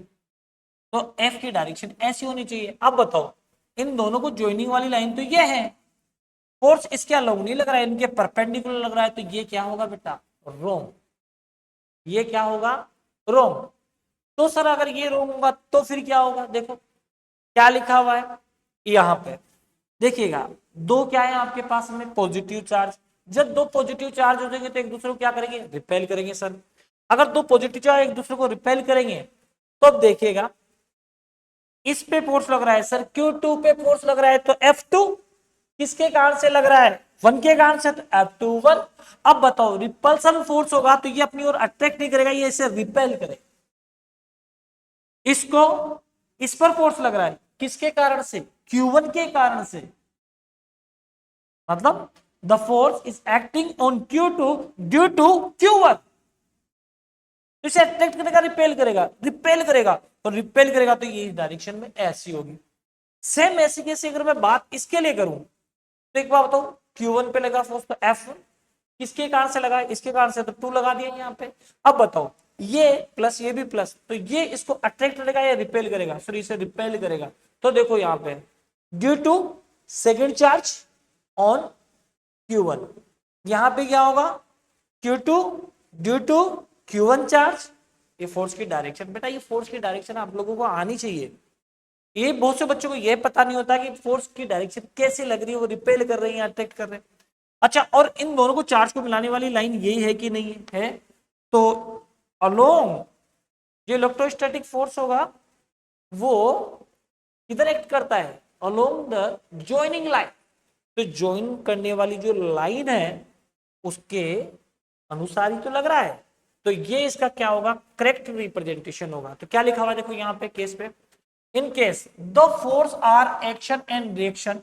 तो एफ की डायरेक्शन ऐसी होनी चाहिए। अब बताओ इन दोनों को ज्वाइनिंग वाली लाइन तो ये है, फोर्स इसके अलोंग नहीं लग रहा है, इनके परपेंडिकुलर लग रहा है, तो ये क्या होगा बेटा रोंग, ये क्या होगा रोंग। तो सर अगर ये रोंग होगा तो फिर क्या होगा, देखो क्या लिखा हुआ है यहां पे देखिएगा, दो क्या है आपके पास में पॉजिटिव चार्ज, जब दो पॉजिटिव चार्ज हो जाएंगे तो एक दूसरे को क्या करेंगे रिपेल करेंगे। सर अगर दो पॉजिटिव चार्ज एक दूसरे को रिपेल करेंगे तो अब देखिएगा इस पे फोर्स लग रहा है सर Q2 पे फोर्स लग रहा है, तो F2 किसके कारण से लग रहा है 1 के कारण से, तो F2 1। अब बताओ रिपल्सन फोर्स होगा तो ये अपनी ओर अट्रैक्ट नहीं करेगा, ये इसे रिपेल करेगा। इसको इस पर फोर्स लग रहा है किसके कारण से Q1 के कारण से, मतलब the force is acting on Q2 due to Q1। इसे अट्रैक्ट करेगा, रिपेल करेगा, रिपेल करेगा, तो रिपेल करेगा तो ये डायरेक्शन में ऐसी होगी। सेम ऐसी कैसे अगर मैं बात इसके लिए करूं तो एक बार बताओ, Q1 पे लगा फोर्स तो F1, किसके कारण से लगा, इसके कारण से, तो 2 लगा दिया यहाँ पे। अब बताओ ये प्लस ये भी प्लस, तो ये इसको अट्रैक्ट करेगा या रिपेल करेगा, सॉरी इसे रिपेल करेगा। तो देखो यहाँ पे due to second charge on Q1, यहां पे क्या होगा Q2 due to Q1 charge. ये फोर्स की डायरेक्शन, बेटा ये फोर्स की डायरेक्शन आप लोगों को आनी चाहिए। ये बहुत से बच्चों को ये पता नहीं होता कि फोर्स की डायरेक्शन कैसे लग रही है, वो रिपेल कर रहे हैं या अट्रैक्ट कर रहे हैं। अच्छा, और इन दोनों को चार्ज को मिलाने वाली लाइन यही है कि नहीं है, तो अलोंग जो इलेक्ट्रोस्टैटिक फोर्स होगा वो किधर एक्ट करता है, अलोंग द जॉइनिंग लाइन। तो ज्वाइन करने वाली जो लाइन है उसके अनुसार ही तो लग रहा है, तो ये इसका क्या होगा, करेक्ट रिप्रेजेंटेशन होगा। तो क्या लिखा हुआ है देखो यहाँ पे केस पे, in case the force are action and reaction.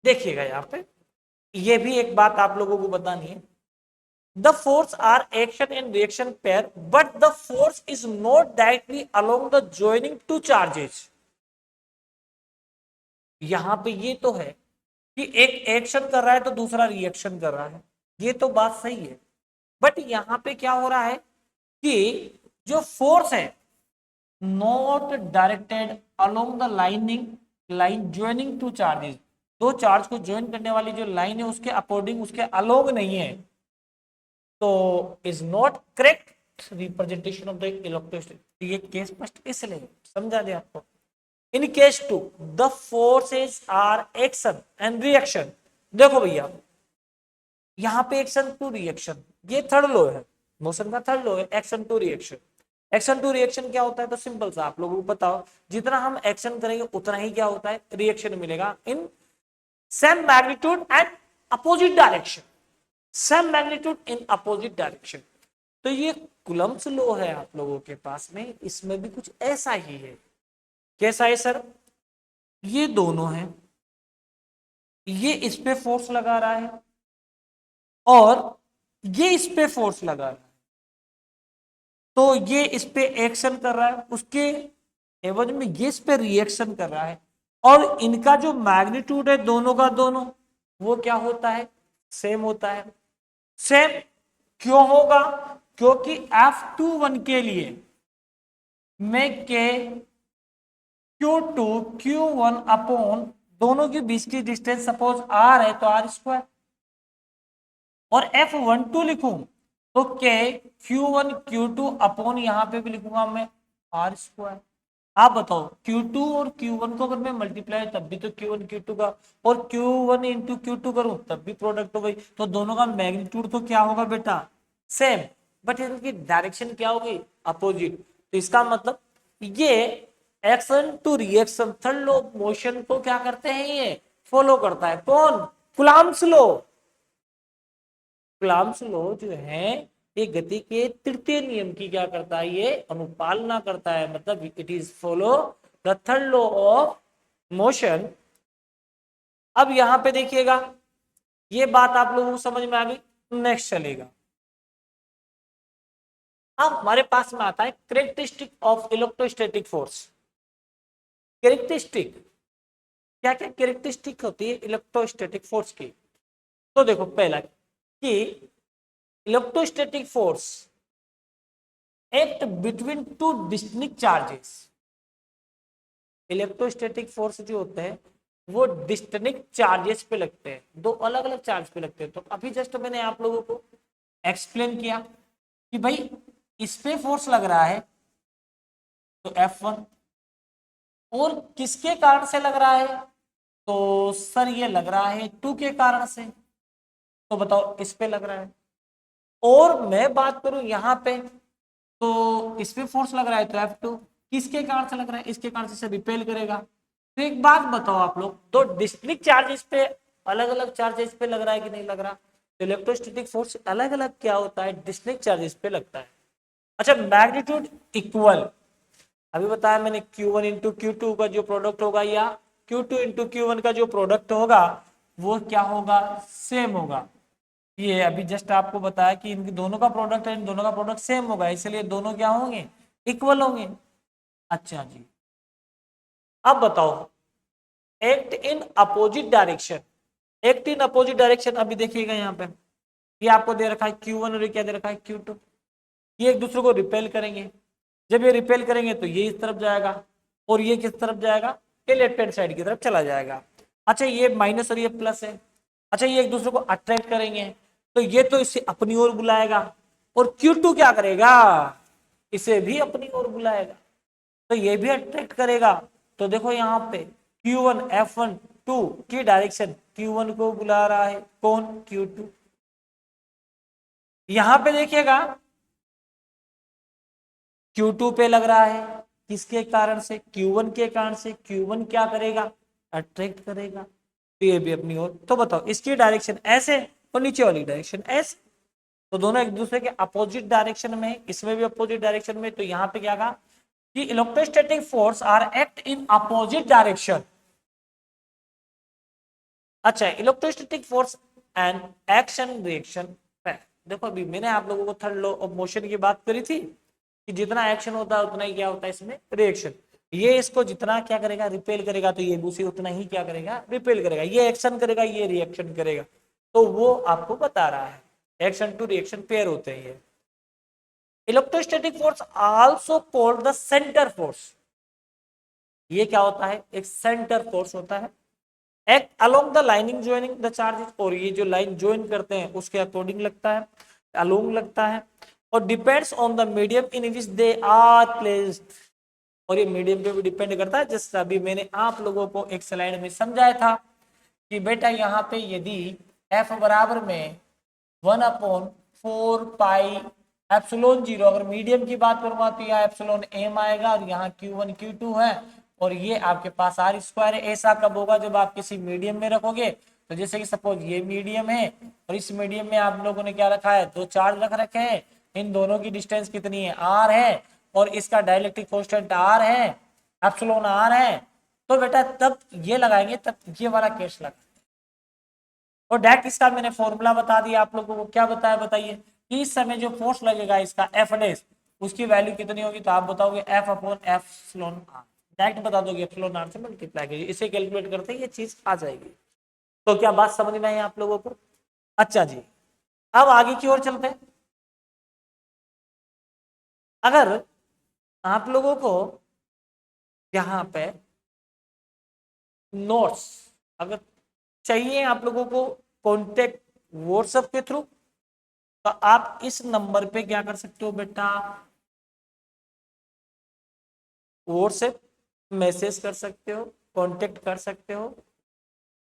देखिएगा यहाँ पे ये भी एक बात आप लोगों को बतानी है, the force are action and reaction pair but the force is not directly along the joining two charges. यहां पे ये तो है कि एक एक्शन कर रहा है तो दूसरा रिएक्शन कर रहा है, ये तो बात सही है, बट यहां पे क्या हो रहा है कि जो फोर्स है not directed along the line joining two charges, दो चार्ज को ज्वाइन करने वाली जो लाइन है उसके अकॉर्डिंग, उसके अलोंग नहीं है, तो is not correct representation of the electrostatic. ये केस फर्स्ट इसलिए समझा दे आपको। In case two the forces are action and reaction. देखो भैया यहां पे एक्शन टू रिएक्शन, ये थर्ड लॉ है, मोशन का थर्ड लॉ है, action to reaction. Action to reaction क्या होता है, तो सिंपल सा आप लोगों को बताओ, जितना हम एक्शन करेंगे उतना ही क्या होता है, रिएक्शन मिलेगा in same magnitude and opposite direction, same magnitude in opposite direction. तो ये कूलम्ब्स लॉ है आप लोगों के पास में, इसमें भी कुछ ऐसा ही है। कैसा है सर, ये दोनों हैं, ये इस पे फोर्स लगा रहा है और ये इस पे फोर्स लगा रहा है, तो ये इस पे एक्शन कर रहा है, उसके एवज में ये इस पे रिएक्शन कर रहा है, और इनका जो मैग्नीट्यूड है दोनों का दोनों, वो क्या होता है, सेम होता है। सेम क्यों होगा, क्योंकि F21 के लिए मैं के Q2 Q1 अपॉन दोनों के बीच की डिस्टेंस सपोज R है तो R स्क्वायर, और F12 लिखूं तो के Q1 Q2 अपॉन यहां पे भी लिखूंगा मैं R स्क्वायर। आप बताओ Q2 और Q1 को अगर मैं मल्टीप्लाई तब भी तो Q1 Q2 का, और Q1 इंटू Q2 करूं तब भी प्रोडक्ट हो गई, तो दोनों का मैग्नीट्यूड तो क्या होगा बेटा, सेम, बट इनकी डायरेक्शन क्या होगी, अपोजिट। तो इसका मतलब ये action to reaction third law of motion को क्या करते हैं, ये फॉलो करता है, कौन, कूलम्ब्स लॉ। कूलम्ब्स लॉ जो है ये गति के तृतीय नियम की क्या करता है, ये अनुपालना करता है, मतलब it is follow the third law of motion. अब यहां पे देखिएगा ये बात आप लोगों को समझ में आ गई, नेक्स्ट चलेगा। अब हमारे पास में आता है characteristic of electrostatic force. Characteristic क्या क्या कैरेक्टरिस्टिक होती है इलेक्ट्रोस्टैटिक फोर्स की, तो देखो पहला कि electrostatic force act between two distinct charges. Electrostatic force जो होते हैं वो डिस्टिंक्ट चार्जेस पे लगते हैं, दो अलग अलग चार्ज पे लगते हैं। तो अभी जस्ट मैंने आप लोगों को एक्सप्लेन किया कि भाई इस पे फोर्स लग रहा है तो F1, और किसके कारण से लग रहा है, तो सर ये लग रहा है 2 के कारण से, तो बताओ इस पे लग रहा है। और मैं बात करूं यहां पे तो इस पे फोर्स लग रहा है तो F2, किसके कारण से लग रहा है, इसके कारण से रिपेल करेगा। तो एक बात बताओ आप लोग, तो डिस्टिंक्ट चार्जेस पे अलग अलग चार्जेस पे लग रहा है कि नहीं लग रहा, तो इलेक्ट्रोस्टैटिक फोर्स अलग अलग क्या होता है, डिस्टिंक्ट चार्जेस पे लगता है। अच्छा, मैग्नीट्यूड इक्वल, अभी बताया मैंने Q1 इंटू Q2 का जो प्रोडक्ट होगा या Q2 इंटू Q1 का जो प्रोडक्ट होगा वो क्या होगा, सेम होगा। ये अभी जस्ट आपको बताया कि इनके दोनों का प्रोडक्ट है, इन दोनों का प्रोडक्ट सेम होगा, इसलिए दोनों क्या होंगे, इक्वल होंगे। अच्छा जी, अब बताओ act in opposite direction. Act in opposite direction, अभी देखिएगा यहाँ पे ये आपको दे रखा है Q1 और ये क्या दे रखा है Q2। ये एक दूसरे को रिपेल करेंगे, जब ये रिपेल करेंगे तो ये इस तरफ जाएगा और ये किस तरफ जाएगा, ये लेफ्ट हैंड साइड की तरफ चला जाएगा। अच्छा ये माइनस और ये प्लस है। अच्छा ये एक दूसरे को अट्रैक्ट करेंगे, तो ये तो इसे अपनी ओर बुलाएगा और Q2 क्या करेगा, इसे भी अपनी ओर बुलाएगा, तो ये भी अट्रैक्ट करेगा। तो देखो यहाँ पे Q1 F1 2 की डायरेक्शन Q1 को बुला रहा है, कौन, Q2। यहां पे देखिएगा Q2 पे लग रहा है, किसके कारण से, Q1 के कारण से। Q1 क्या करेगा, अट्रैक्ट करेगा, तो ये भी अपनी ओर। तो बताओ इसकी डायरेक्शन ऐसे और नीचे वाली डायरेक्शन ऐसे, तो दोनों एक दूसरे के अपोजिट डायरेक्शन में, इसमें भी अपोजिट डायरेक्शन में। तो यहाँ पे क्या कहा कि electrostatic force are act in opposite direction. अच्छा electrostatic force and action reaction. देखो अभी मैंने आप लोगों को थर्ड लॉ ऑफ मोशन की बात करी थी कि जितना एक्शन होता है उतना ही क्या होता है इसमें, रिएक्शन। ये इसको जितना क्या करेगा, रिपेल करेगा, तो ये भी उतना ही क्या करेगा, रिपेल करेगा। ये एक्शन करेगा, ये रिएक्शन करेगा, तो वो आपको बता रहा है एक्शन टू रिएक्शन पेयर होते हैं ये। Electrostatic force also called the centre force. ये क्या होता है, एक सेंटर फोर्स होता है। Act along the lining joining the charges, और ये जो लाइन ज्वाइन करते हैं उसके अकॉर्डिंग लगता है, अलोंग लगता है। और depends on the medium in which they are placed, और ये मीडियम पे भी डिपेंड करता है। जैसे अभी मैंने आप लोगों को एक स्लाइड में समझाया था कि बेटा यहाँ पे यदि एफ बराबर में 1/4 पाई एप्सिलॉन 0, अगर मीडियम की बात करूंगा तो यहाँ एप्सिलॉन एम आएगा और यहाँ Q1 Q2 है, और ये आपके पास आर स्क्वायर है। ऐसा कब होगा, जब आप किसी मीडियम में रखोगे। तो जैसे कि सपोज ये मीडियम है और इस मीडियम में आप लोगों ने क्या रखा है, दो चार्ज रख रखे हैं, इन दोनों की डिस्टेंस कितनी है, आर है, और इसका डाइलेक्ट्रिक कांस्टेंट आर है, एप्सिलॉन आर है। तो बेटा तब ये लगाएंगे, तब ये वाला केस लगा। और डायरेक्ट इसका मैंने फॉर्मूला बता दिया आप लोगों को, क्या बताया बताइए कि इस समय जो फोर्स लगेगा इसका एफ डेस, उसकी वैल्यू कितनी होगी, तो आप बताओगे F upon epsilon R. Direct बता दोगे एप्सिलॉन आर से मल्टीप्लाई कीजिए, इसे कैलकुलेट करते ही ये चीज आ जाएगी। तो क्या बात समझ में आई आप लोगों को। अच्छा जी, अब आगे की ओर चलते हैं। अगर आप लोगों को यहाँ पे नोट्स अगर चाहिए आप लोगों को कॉन्टेक्ट व्हाट्सएप के थ्रू, तो आप इस नंबर पे क्या कर सकते हो बेटा, व्हाट्सएप मैसेज कर सकते हो, कांटेक्ट कर सकते हो,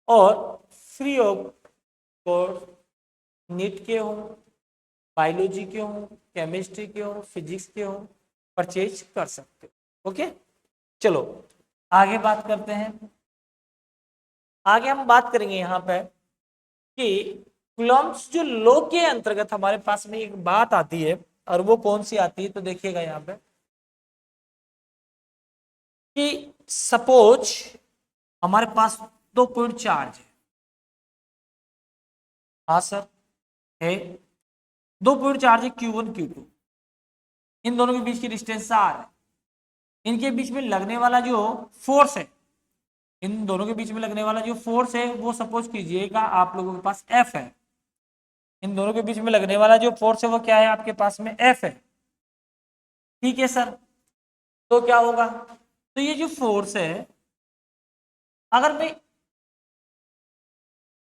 और फ्री ऑफ कॉस्ट नीट के हो, बायोलॉजी के हो, केमिस्ट्री के हो, फिजिक्स के हो, परचेज कर सकते हो। ओके चलो आगे बात करते हैं। आगे हम बात करेंगे यहाँ पे कि कूलम्ब्स जो लॉ के अंतर्गत हमारे पास में एक बात आती है, और वो कौन सी आती है, तो देखिएगा यहाँ पे कि सपोज हमारे पास 2 पॉइंट चार्ज है। हाँ सर है, 2 पॉइंट चार्ज है Q1 Q2, इन दोनों के बीच की डिस्टेंस आर है। इनके बीच में लगने वाला जो फोर्स है, इन दोनों के बीच में लगने वाला जो फोर्स है वो सपोज कीजिएगा आप लोगों के पास F है। इन दोनों के बीच में लगने वाला जो फोर्स है वो क्या है, आपके पास में F है। ठीक है सर, तो क्या होगा, तो ये जो फोर्स है, अगर मैं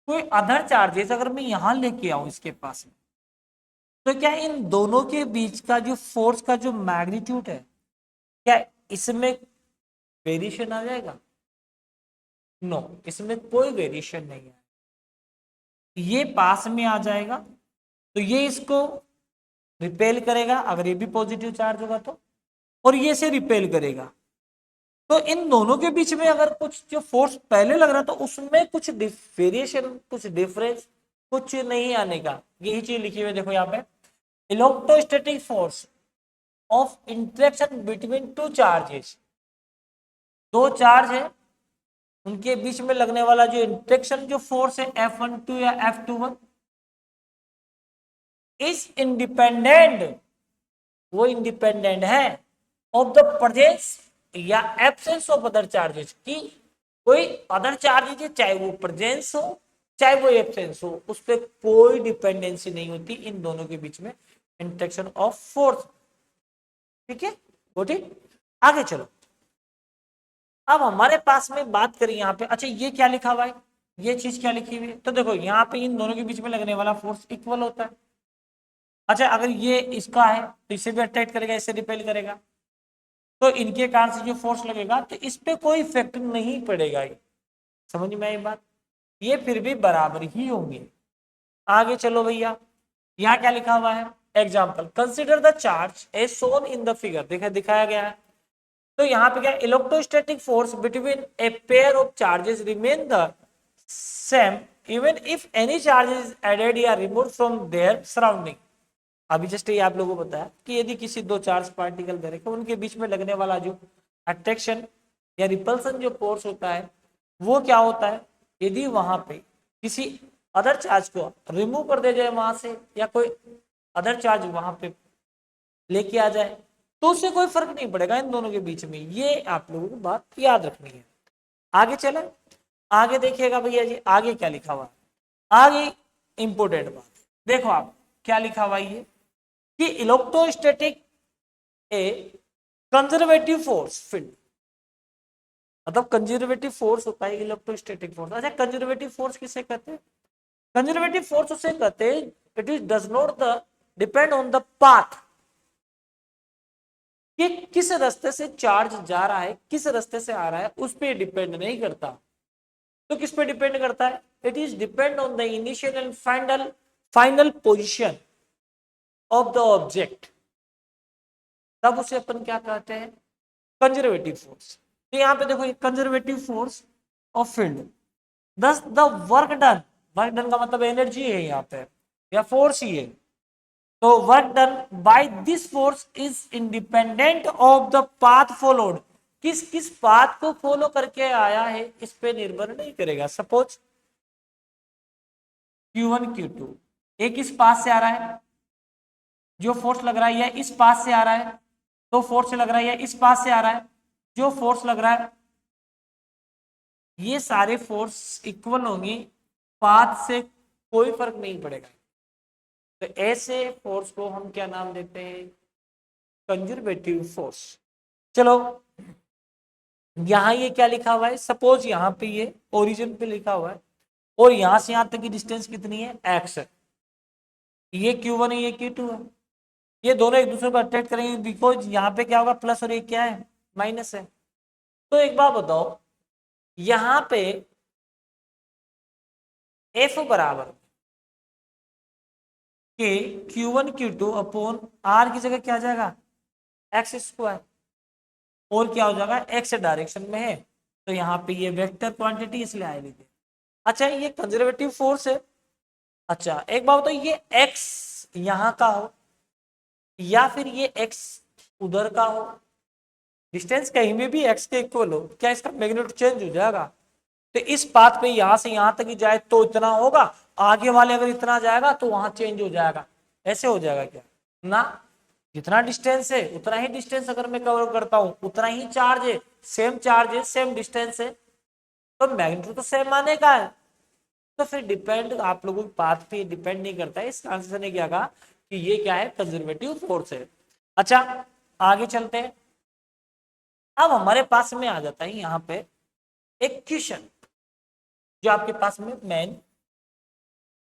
कोई अदर चार्जेस अगर मैं यहां लेके आऊं इसके पास में, तो क्या इन दोनों के बीच का जो फोर्स का जो मैग्नीट्यूड है, क्या इसमें वेरिएशन आ जाएगा, नो इसमें कोई वेरिएशन नहीं है। ये पास में आ जाएगा, तो ये इसको रिपेल करेगा अगर ये भी पॉजिटिव चार्ज होगा तो, और ये से रिपेल करेगा। तो इन दोनों के बीच में अगर कुछ जो फोर्स पहले लग रहा था उसमें कुछ वेरिएशन, कुछ डिफरेंस कुछ नहीं आने का, यही चीज लिखी हुई देखो यहाँ पे, electrostatic force of interaction between two charges. दो चार्ज है, उनके बीच में लगने वाला जो इंटरेक्शन जो फोर्स है F12 या F21 इज इंडिपेंडेंट, वो इंडिपेंडेंट है ऑफ द प्रेजेंस या एब्सेंस ऑफ अदर चार्जेस की कोई अदर चार्जेस है, चाहे वो प्रेजेंस हो चाहे वो एब्सेंस हो, उस पर कोई डिपेंडेंसी नहीं होती इन दोनों के बीच में इंटरेक्शन ऑफ फोर्स। ठीक है, गोट इट। आगे चलो, अब हमारे पास में बात करें यहाँ पे, अच्छा ये क्या लिखा हुआ है, ये चीज क्या लिखी हुई है, तो देखो यहाँ पे इन दोनों के बीच में लगने वाला फोर्स इक्वल होता है। अच्छा अगर ये इसका है तो इसे भी अट्रैक्ट करेगा, इसे रिपेल करेगा, तो इनके कारण से जो फोर्स लगेगा तो इस पे कोई इफेक्ट नहीं पड़ेगा। ये समझ में आई बात, ये फिर भी बराबर ही होंगे। आगे चलो भैया, यहाँ क्या लिखा हुआ है, example consider the charge as shown in the figure, देखा दिखाया गया है। तो यहाँ पे क्या, electrostatic force between a pair of charges remain the same even if any charge is added या रिमूव फ्रॉम देयर सराउंडिंग। अभी जस्ट ये आप लोगों को बताया कि यदि किसी दो चार्ज पार्टिकल दे रखे उनके बीच में लगने वाला जो अट्रैक्शन या रिपल्सन जो फोर्स होता है वो क्या होता है, यदि वहां पे किसी अदर चार्ज को रिमूव कर दे जाए वहां से या कोई अदर चार्ज वहां पे लेके आ जाए तो उससे कोई फर्क नहीं पड़ेगा इन दोनों के बीच में। ये आप लोगों को बात याद रखनी है। आगे चले, आगे देखिएगा भैया जी, आगे क्या लिखा हुआ है, आगे इंपोर्टेंट बात देखो आप क्या लिखा हुआ है कि इलेक्ट्रोस्टैटिक ए कंजर्वेटिव फोर्स फील्ड, मतलब कंजर्वेटिव फोर्स होता है इलेक्ट्रोस्टैटिक फोर्स। अच्छा कंजर्वेटिव फोर्स किसे कहते हैं, कंजर्वेटिव फोर्स उसे कहते हैं it is does not the depend on the path, कि किस रास्ते से चार्ज जा रहा है किस रास्ते से आ रहा है उस पर डिपेंड नहीं करता। तो किस पे डिपेंड करता है, it is depend on the initial and final position of the object, तब उसे अपन क्या कहते हैं, कंजर्वेटिव फोर्स। तो यहाँ पे देखो कंजर्वेटिव फोर्स ऑफ फील्ड, दस the work done, work done का मतलब एनर्जी है यहाँ पे या फोर्स ही है, तो work done by this force is independent of the path followed, किस किस पाथ को फॉलो करके आया है इस पे निर्भर नहीं करेगा। सपोज Q1 Q2 एक इस पाथ से आ रहा है, जो फोर्स लग रहा है या इस पाथ से आ रहा है तो फोर्स लग रहा है, या इस पाथ से आ रहा है जो फोर्स लग रहा है, ये सारे फोर्स इक्वल होंगे, पाथ से कोई फर्क नहीं पड़ेगा। तो ऐसे फोर्स को हम क्या नाम देते हैं, कंजर्वेटिव फोर्स। चलो यहां ये क्या लिखा हुआ है, सपोज यहाँ पे ये ओरिजिन पे लिखा हुआ है और यहां से यहां तक की डिस्टेंस कितनी है x है, ये Q1 है ये Q2 है, ये दोनों एक दूसरे को अट्रैक्ट करेंगे बिकॉज यहाँ पे क्या होगा प्लस और ये क्या है माइनस है। तो एक बात बताओ, यहां पे F बराबर के Q1 Q2 अपॉन R की जगह क्या आ जाएगा एक्स स्क्वायर, और क्या हो जाएगा एक्स डायरेक्शन में है तो यहाँ पे ये वेक्टर क्वांटिटी इसलिए आएगी। अच्छा ये कंजर्वेटिव फोर्स है। अच्छा एक बात बताओ, ये एक्स यहाँ का हो या फिर ये एक्स उधर का हो, डिस्टेंस कहीं में भी एक्स के इक्वल हो, क्या इसका मैग्नीट्यूड चेंज हो जाएगा। तो इस पाथ पे यहां से यहां तक ही जाए तो इतना होगा, आगे वाले अगर इतना जाएगा तो वहां चेंज हो जाएगा, ऐसे हो जाएगा क्या ना, जितना डिस्टेंस है उतना ही डिस्टेंस अगर मैं कवर करता हूं उतना ही चार्ज है, सेम डिस्टेंस है तो मैग्नीट्यूड तो सेम आने का है। तो फिर डिपेंड आप लोगों के पाथ पे डिपेंड नहीं करता है, इस आंसर ने क्या कहा कि ये क्या है कंजर्वेटिव फोर्स है। अच्छा आगे चलते हैं, अब हमारे पास में आ जाता है यहाँ पे एक क्वेश्चन जो आपके पास में मेन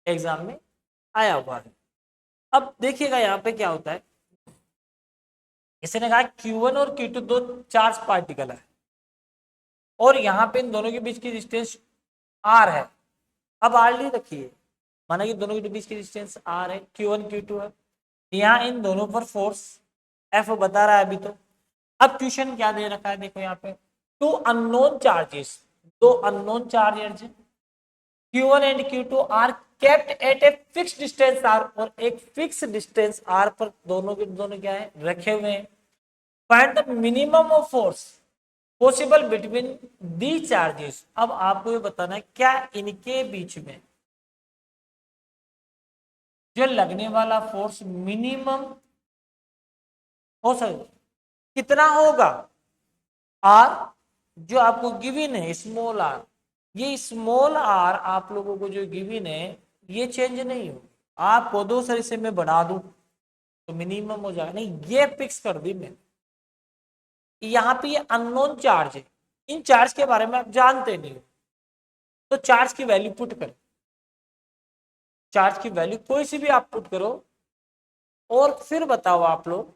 एग्जाम में आया हुआ है। अब देखिएगा यहाँ पे क्या होता है, इसने कहा Q1 और Q2 दो चार्ज पार्टिकल है और यहाँ पे इन दोनों के बीच की डिस्टेंस R है। अब R ली रखिए, माना कि दोनों के बीच की डिस्टेंस R है, Q1 Q2 है, यहाँ इन दोनों पर फोर्स F बता रहा है अभी। तो अब क्वेश्चन क्या दे रखा है, देखो यहाँ पे टू अननोन चार्जेस, दो unknown charges Q1 and Q2 are kept at a fix distance R, और एक फिक्स डिस्टेंस R पर दोनों के दोनों क्या है रखे हुए हैं। Find the minimum of force, possible between the charges. अब आपको ये बताना है क्या इनके बीच में जो लगने वाला फोर्स मिनिमम हो सकता कितना होगा, आर जो आपको गिवन है स्मॉल आर, ये स्मॉल आर आप लोगों को जो गिवन है ये चेंज नहीं हो। आपको दो सर से मैं बढ़ा दूं तो मिनिमम हो जाएगा, नहीं ये फिक्स कर दी मैं। यहाँ पे ये अननोन चार्ज है, इन चार्ज के बारे में आप जानते नहीं हो, तो चार्ज की वैल्यू पुट करो, चार्ज की वैल्यू कोई सी भी आप पुट करो और फिर बताओ आप लोग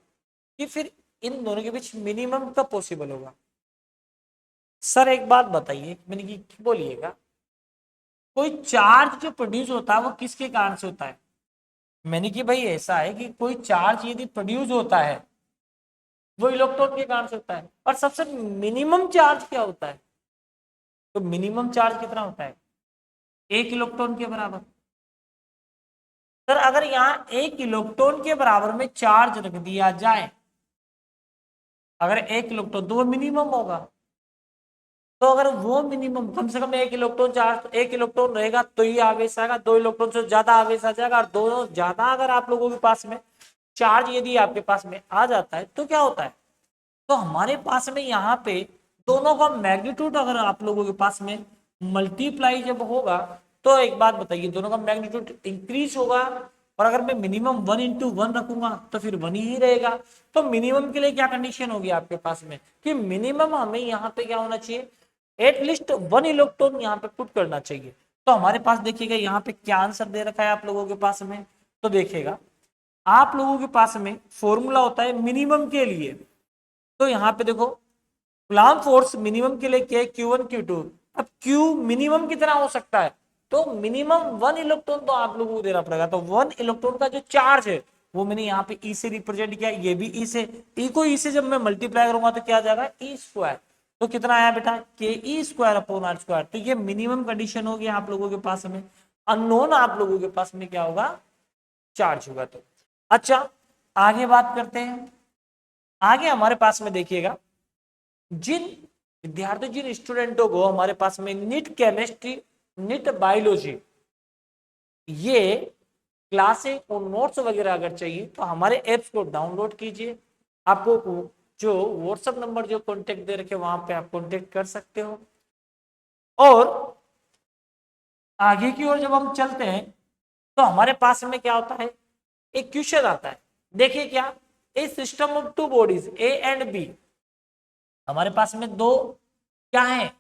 कि फिर इन दोनों के बीच मिनिमम कब पॉसिबल होगा। सर एक बात बताइए, मैंने की बोलिएगा, कोई चार्ज जो प्रोड्यूस होता है वो किसके कारण से होता है। मैंने कि भाई ऐसा है कि कोई चार्ज यदि प्रोड्यूस होता है वो इलेक्ट्रॉन के कारण से होता है, और सबसे मिनिमम चार्ज क्या होता है, तो मिनिमम चार्ज कितना होता है, एक इलेक्ट्रॉन के बराबर। सर अगर यहाँ एक इलेक्ट्रॉन के बराबर में चार्ज रख दिया जाए, अगर एक इलेक्ट्रॉन तो वो मिनिमम होगा, तो अगर वो मिनिमम कम से कम एक इलेक्ट्रॉन चार्ज, एक इलेक्ट्रॉन रहेगा तो ही आवेश आएगा, दो इलेक्ट्रॉन से ज्यादा आवेश आ जाएगा, और दोनों ज्यादा अगर आप लोगों के पास में चार्ज यदि आपके पास में आ जाता है तो क्या होता है, तो हमारे पास में यहाँ पे दोनों का मैग्नीट्यूड अगर आप लोगों के पास में मल्टीप्लाई जब होगा तो एक बात बताइए, दोनों का मैग्नीट्यूड इंक्रीज होगा, और अगर मैं मिनिमम 1:1 रखूंगा तो फिर 1 ही रहेगा। तो मिनिमम के लिए क्या कंडीशन होगी आपके पास में कि मिनिमम हमें यहाँ पे क्या होना चाहिए, एटलीस्ट 1 इलेक्ट्रॉन यहाँ पे पुट करना चाहिए। तो हमारे पास देखिएगा यहाँ पे क्या आंसर दे रखा है आप लोगों के पास में, तो देखिएगा आप लोगों के पास में फॉर्मूला होता है मिनिमम के लिए, तो यहाँ पे देखो कूलम्ब फोर्स मिनिमम के लिए क्या है, Q1 Q2। अब Q मिनिमम कितना हो सकता है, तो मिनिमम 1 इलेक्ट्रॉन तो आप लोगों को देना पड़ेगा, तो 1 इलेक्ट्रॉन का जो चार्ज है वो मैंने यहाँ पे E से रिप्रेजेंट किया, ये भी E से, E को E से जब मैं मल्टीप्लाई करूंगा तो क्या आ जाएगा E स्क्वायर, तो कितना आया बेटा के E square upon R square. तो ये मिनिमम कंडीशन होगी आप लोगों के पास में, अननोन आप लोगों के पास में क्या होगा, चार्ज होगा। तो अच्छा आगे बात करते हैं, आगे हमारे पास में देखिएगा जिन विद्यार्थियों, जिन स्टूडेंटों को हमारे पास में नीट केमिस्ट्री, नीट बायोलॉजी ये क्लासें और नोट्स वगैरह अगर चाहिए तो हमारे ऐप्स को डाउनलोड कीजिए। आपको जो व्हाट्सएप नंबर जो कांटेक्ट दे रखे वहां पे आप कांटेक्ट कर सकते हो। और आगे की ओर जब हम चलते हैं तो हमारे पास में क्या होता है, एक क्वेश्चन आता है, देखिए क्या, a system of two bodies A and B, हमारे पास में दो क्या है,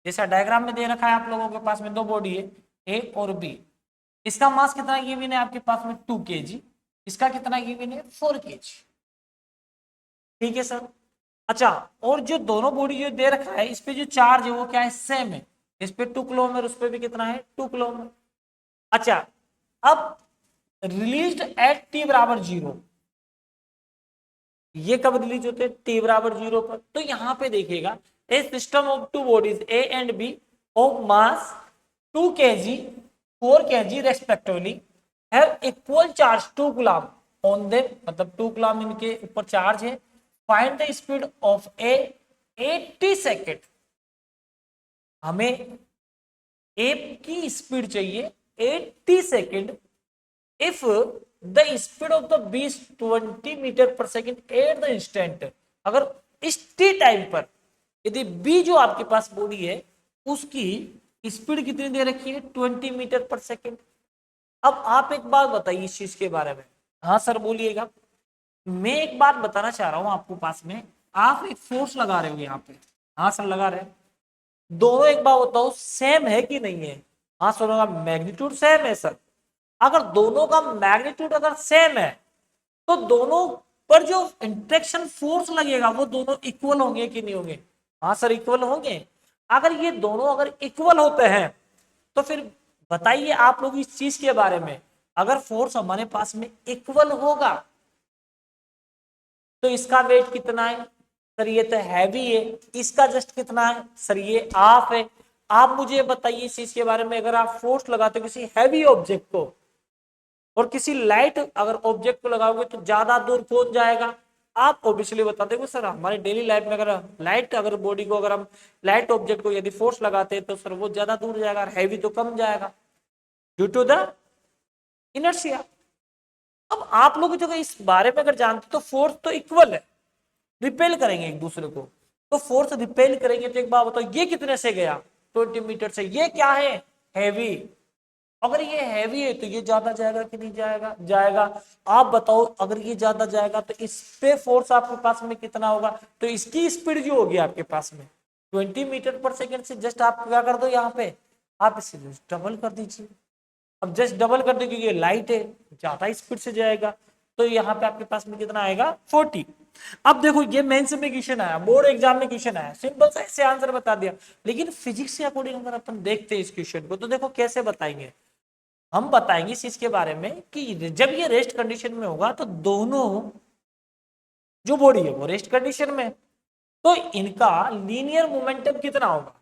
जैसा डायग्राम में दे रखा है आप लोगों के पास में दो बॉडी है ए और बी, इसका मास कितना गिवन है आपके पास में 2 kg, इसका कितना गिवन है 4 kg, ठीक है सर। अच्छा और जो दोनों बॉडी जो दे रखा है इस पे जो चार्ज है वो क्या है, सेम है, इस पे 2 किलोमीटर, उस पे भी कितना है 2 किलोमीटर। अच्छा अब रिलीज्ड एट टी बराबर 0, ये कब रिलीज होते हैं, टी बराबर 0 पर। तो यहाँ पे देखिएगा a system of two bodies A and B of mass 2 kg 4 kg respectively have equal charge 2 coulomb on them, मतलब 2 कूलम्ब इनके ऊपर चार्ज है। Find the speed of A 80 second, हमें ए की स्पीड चाहिए 80 second if the speed of the B 20 metre per second at the instant, अगर इस T time पर यदि बी जो आपके पास बॉडी है उसकी स्पीड कितनी दे रखी है 20 मीटर पर सेकेंड। अब आप एक बात बताइए इस चीज के बारे में, हाँ सर बोलिएगा। मैं एक बात बताना चाह रहा हूं आपको पास में, आप एक फोर्स लगा रहे हो यहाँ पे, हाँ सर लगा रहे हैं, दोनों एक बात बताओ सेम है कि नहीं है, हाँ सर का मैग्नीट्यूड सेम है सर। अगर दोनों का मैग्नीट्यूड अगर सेम है तो दोनों पर जो इंट्रैक्शन फोर्स लगेगा वो दोनों इक्वल होंगे कि नहीं होंगे, हाँ सर इक्वल होंगे। अगर ये दोनों अगर इक्वल होते हैं तो फिर बताइए आप लोग इस चीज के बारे में, अगर फोर्स हमारे पास में इक्वल होगा तो इसका वेट कितना है, सर ये तो हैवी है, इसका जस्ट कितना है सर ये हाफ है। आप मुझे बताइए इस चीज के बारे में, अगर आप फोर्स लगाते हो किसी हैवी ऑब्जेक्ट को और किसी लाइट अगर ऑब्जेक्ट को लगाओगे तो ज्यादा दूर कौन जाएगा, आप ऑब्वियसली बताते हो सर हमारे डेली लाइफ में अगर बॉडी को अगर हम लाइट ऑब्जेक्ट को यदि फोर्स लगाते हैं तो सर वो ज्यादा दूर जाएगा, हैवी तो कम जाएगा ड्यू टू द इनर्शिया। अब आप लोग जो इस बारे में अगर जानते तो फोर्स तो इक्वल है, रिपेल करेंगे एक दूसरे को, तो फोर्स रिपेल करेंगे तो एक बात बताओ ये कितने से गया 20 मीटर से, ये क्या है हैवी, अगर ये हैवी है तो ये ज्यादा जाएगा कि नहीं जाएगा, जाएगा। आप बताओ अगर ये ज्यादा जाएगा तो इस पे फोर्स आपके पास में कितना होगा, तो इसकी स्पीड जो होगी आपके पास में 20 मीटर पर सेकेंड से जस्ट आप क्या कर दो यहाँ पे आप इसे डबल कर दीजिए। अब जस्ट डबल कर दो क्योंकि ये लाइट है ज्यादा स्पीड से जाएगा, तो यहाँ पे आपके पास में कितना आएगा 40। अब देखो ये मेंस में क्वेश्चन आया, बोर्ड एग्जाम में क्वेश्चन आया, सिंपल सा ऐसे आंसर बता दिया, लेकिन फिजिक्स के अकॉर्डिंग अगर अपन देखते हैं इस क्वेश्चन को तो देखो कैसे बताएंगे, हम बताएंगे इस चीज के बारे में कि जब ये रेस्ट कंडीशन में होगा तो दोनों जो बॉडी है वो रेस्ट कंडीशन में, तो इनका लीनियर मोमेंटम कितना होगा,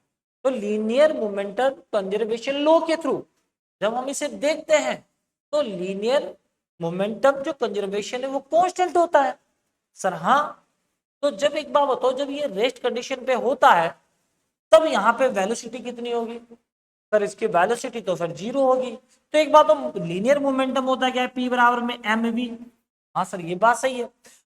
तो लीनियर मोमेंटम कंजर्वेशन लॉ के थ्रू जब हम इसे देखते हैं तो लीनियर मोमेंटम जो कंजर्वेशन है वो कांस्टेंट होता है सर। हाँ, तो जब एक बात बताओ जब ये रेस्ट कंडीशन पे होता है तब यहाँ पे वेलोसिटी कितनी होगी सर, इसकी वेलोसिटी तो फिर 0 होगी। तो एक बात तो लीनियर मोमेंटम होता है क्या है P बराबर में mv, हाँ सर ये बात सही है।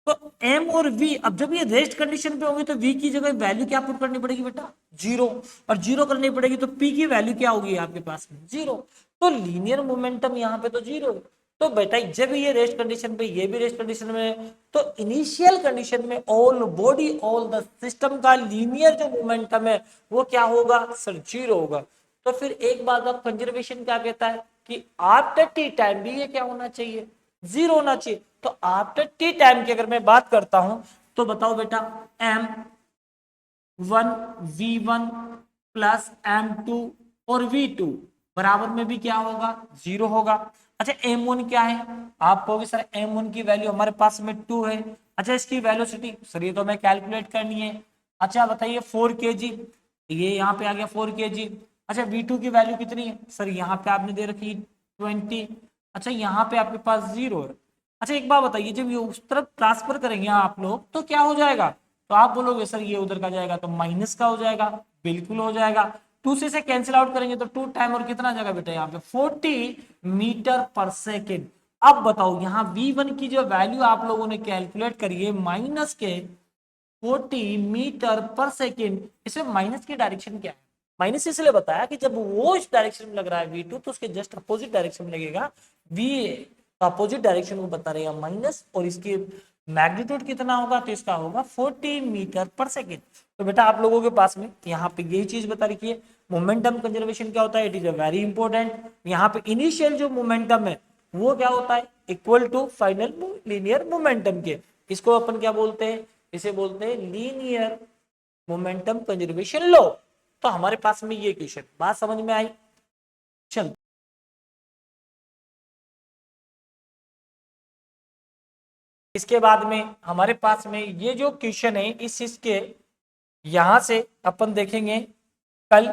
तो m और v, अब जब ये रेस्ट कंडीशन पे होंगे तो v की जगह वैल्यू क्या पुट करनी पड़ेगी बेटा 0, और 0 करनी पड़ेगी तो p की वैल्यू क्या होगी आपके पास में 0, तो लीनियर मोमेंटम यहाँ पे तो 0 है। तो बेटा जब ये रेस्ट कंडीशन पे ये भी रेस्ट कंडीशन में, तो इनिशियल कंडीशन में all body all the system का लीनियर जो मोमेंटम है वो क्या होगा सर 0 होगा। तो फिर एक बात अब कंजर्वेशन क्या कहता है कि आफ्टर टी टाइम भी ये क्या होना चाहिए 0 होना चाहिए। तो आफ्टर टी टाइम की अगर मैं बात करता हूं तो बताओ बेटा m1 v1 प्लस m2 और v2 बराबर में भी क्या होगा 0 होगा। अच्छा m1 क्या है, आप कहोगे सर m1 की वैल्यू हमारे पास में 2 है। अच्छा इसकी वेलोसिटी सर ये तो हमें कैलकुलेट करनी है। अच्छा बताइए 4 kg, ये यहाँ पे आ गया 4 kg। अच्छा v2 की वैल्यू कितनी है सर, यहाँ पे आपने दे रखी 20। अच्छा यहाँ पे आपके पास 0 है। अच्छा एक बात बताइए जब ये उस तरफ ट्रांसफर करेंगे आप लोग तो क्या हो जाएगा, तो आप बोलोगे सर ये उधर का जाएगा तो माइनस का हो जाएगा, बिल्कुल हो जाएगा। 2 से इसे कैंसिल आउट करेंगे तो 2 टाइम और कितना जाएगा बेटा यहाँ पे 40 मीटर पर सेकेंड। अब बताओ यहाँ v1 की जो वैल्यू आप लोगों ने कैलकुलेट करी है माइनस के 40 मीटर पर सेकेंड, इसमें माइनस की डायरेक्शन क्या है, माइनस इसलिए बताया कि जब वो इस डायरेक्शन में लग रहा है v2 तो उसके जस्ट अपोजिट डायरेक्शन में लगेगा v, अपोजिट डायरेक्शन को बता रहे हैं माइनस, और इसकी मैग्नीट्यूड कितना होगा तो इसका होगा 40 मीटर पर सेकेंड। तो बेटा आप लोगों के पास में यहाँ पे यही चीज बता रखी है मोमेंटम कंजर्वेशन क्या होता है, it is a very important. यहाँ पे इनिशियल जो मोमेंटम है वो क्या होता है equal to final linear momentum के, इसको अपन क्या बोलते हैं, इसे बोलते हैं लीनियर मोमेंटम कंजर्वेशन लॉ। तो हमारे पास में ये क्वेश्चन, बात समझ में आई। चल इसके बाद में हमारे पास में ये जो क्वेश्चन है इस चीज के यहां से अपन देखेंगे कल,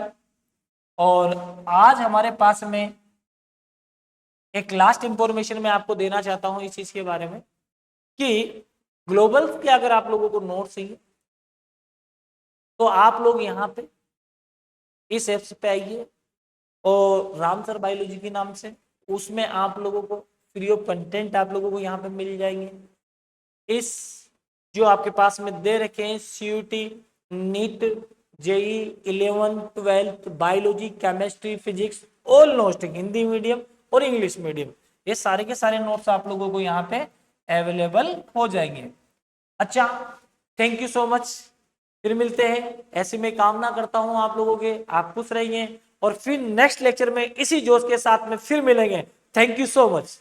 और आज हमारे पास में एक लास्ट इंफॉर्मेशन मैं आपको देना चाहता हूं इस चीज के बारे में कि ग्लोबल के अगर आप लोगों को नोट चाहिए तो आप लोग यहाँ पे इस एप्स पे आइए और राम सर बायोलॉजी के नाम से, उसमें आप लोगों को फ्री ऑफ कंटेंट आप लोगों को यहाँ पे मिल जाएंगे। इस जो आपके पास में दे रखे हैं CUET, NEET, JEE 11, 12 biology, chemistry, physics, all notes Hindi medium और इंग्लिश मीडियम, ये सारे के सारे नोट्स आप लोगों को यहाँ पे अवेलेबल हो जाएंगे। अच्छा थैंक यू सो मच, फिर मिलते हैं। ऐसी मैं कामना करता हूं आप लोगों के, आप खुश रहिए और फिर नेक्स्ट लेक्चर में इसी जोश के साथ में फिर मिलेंगे। Thank you so much.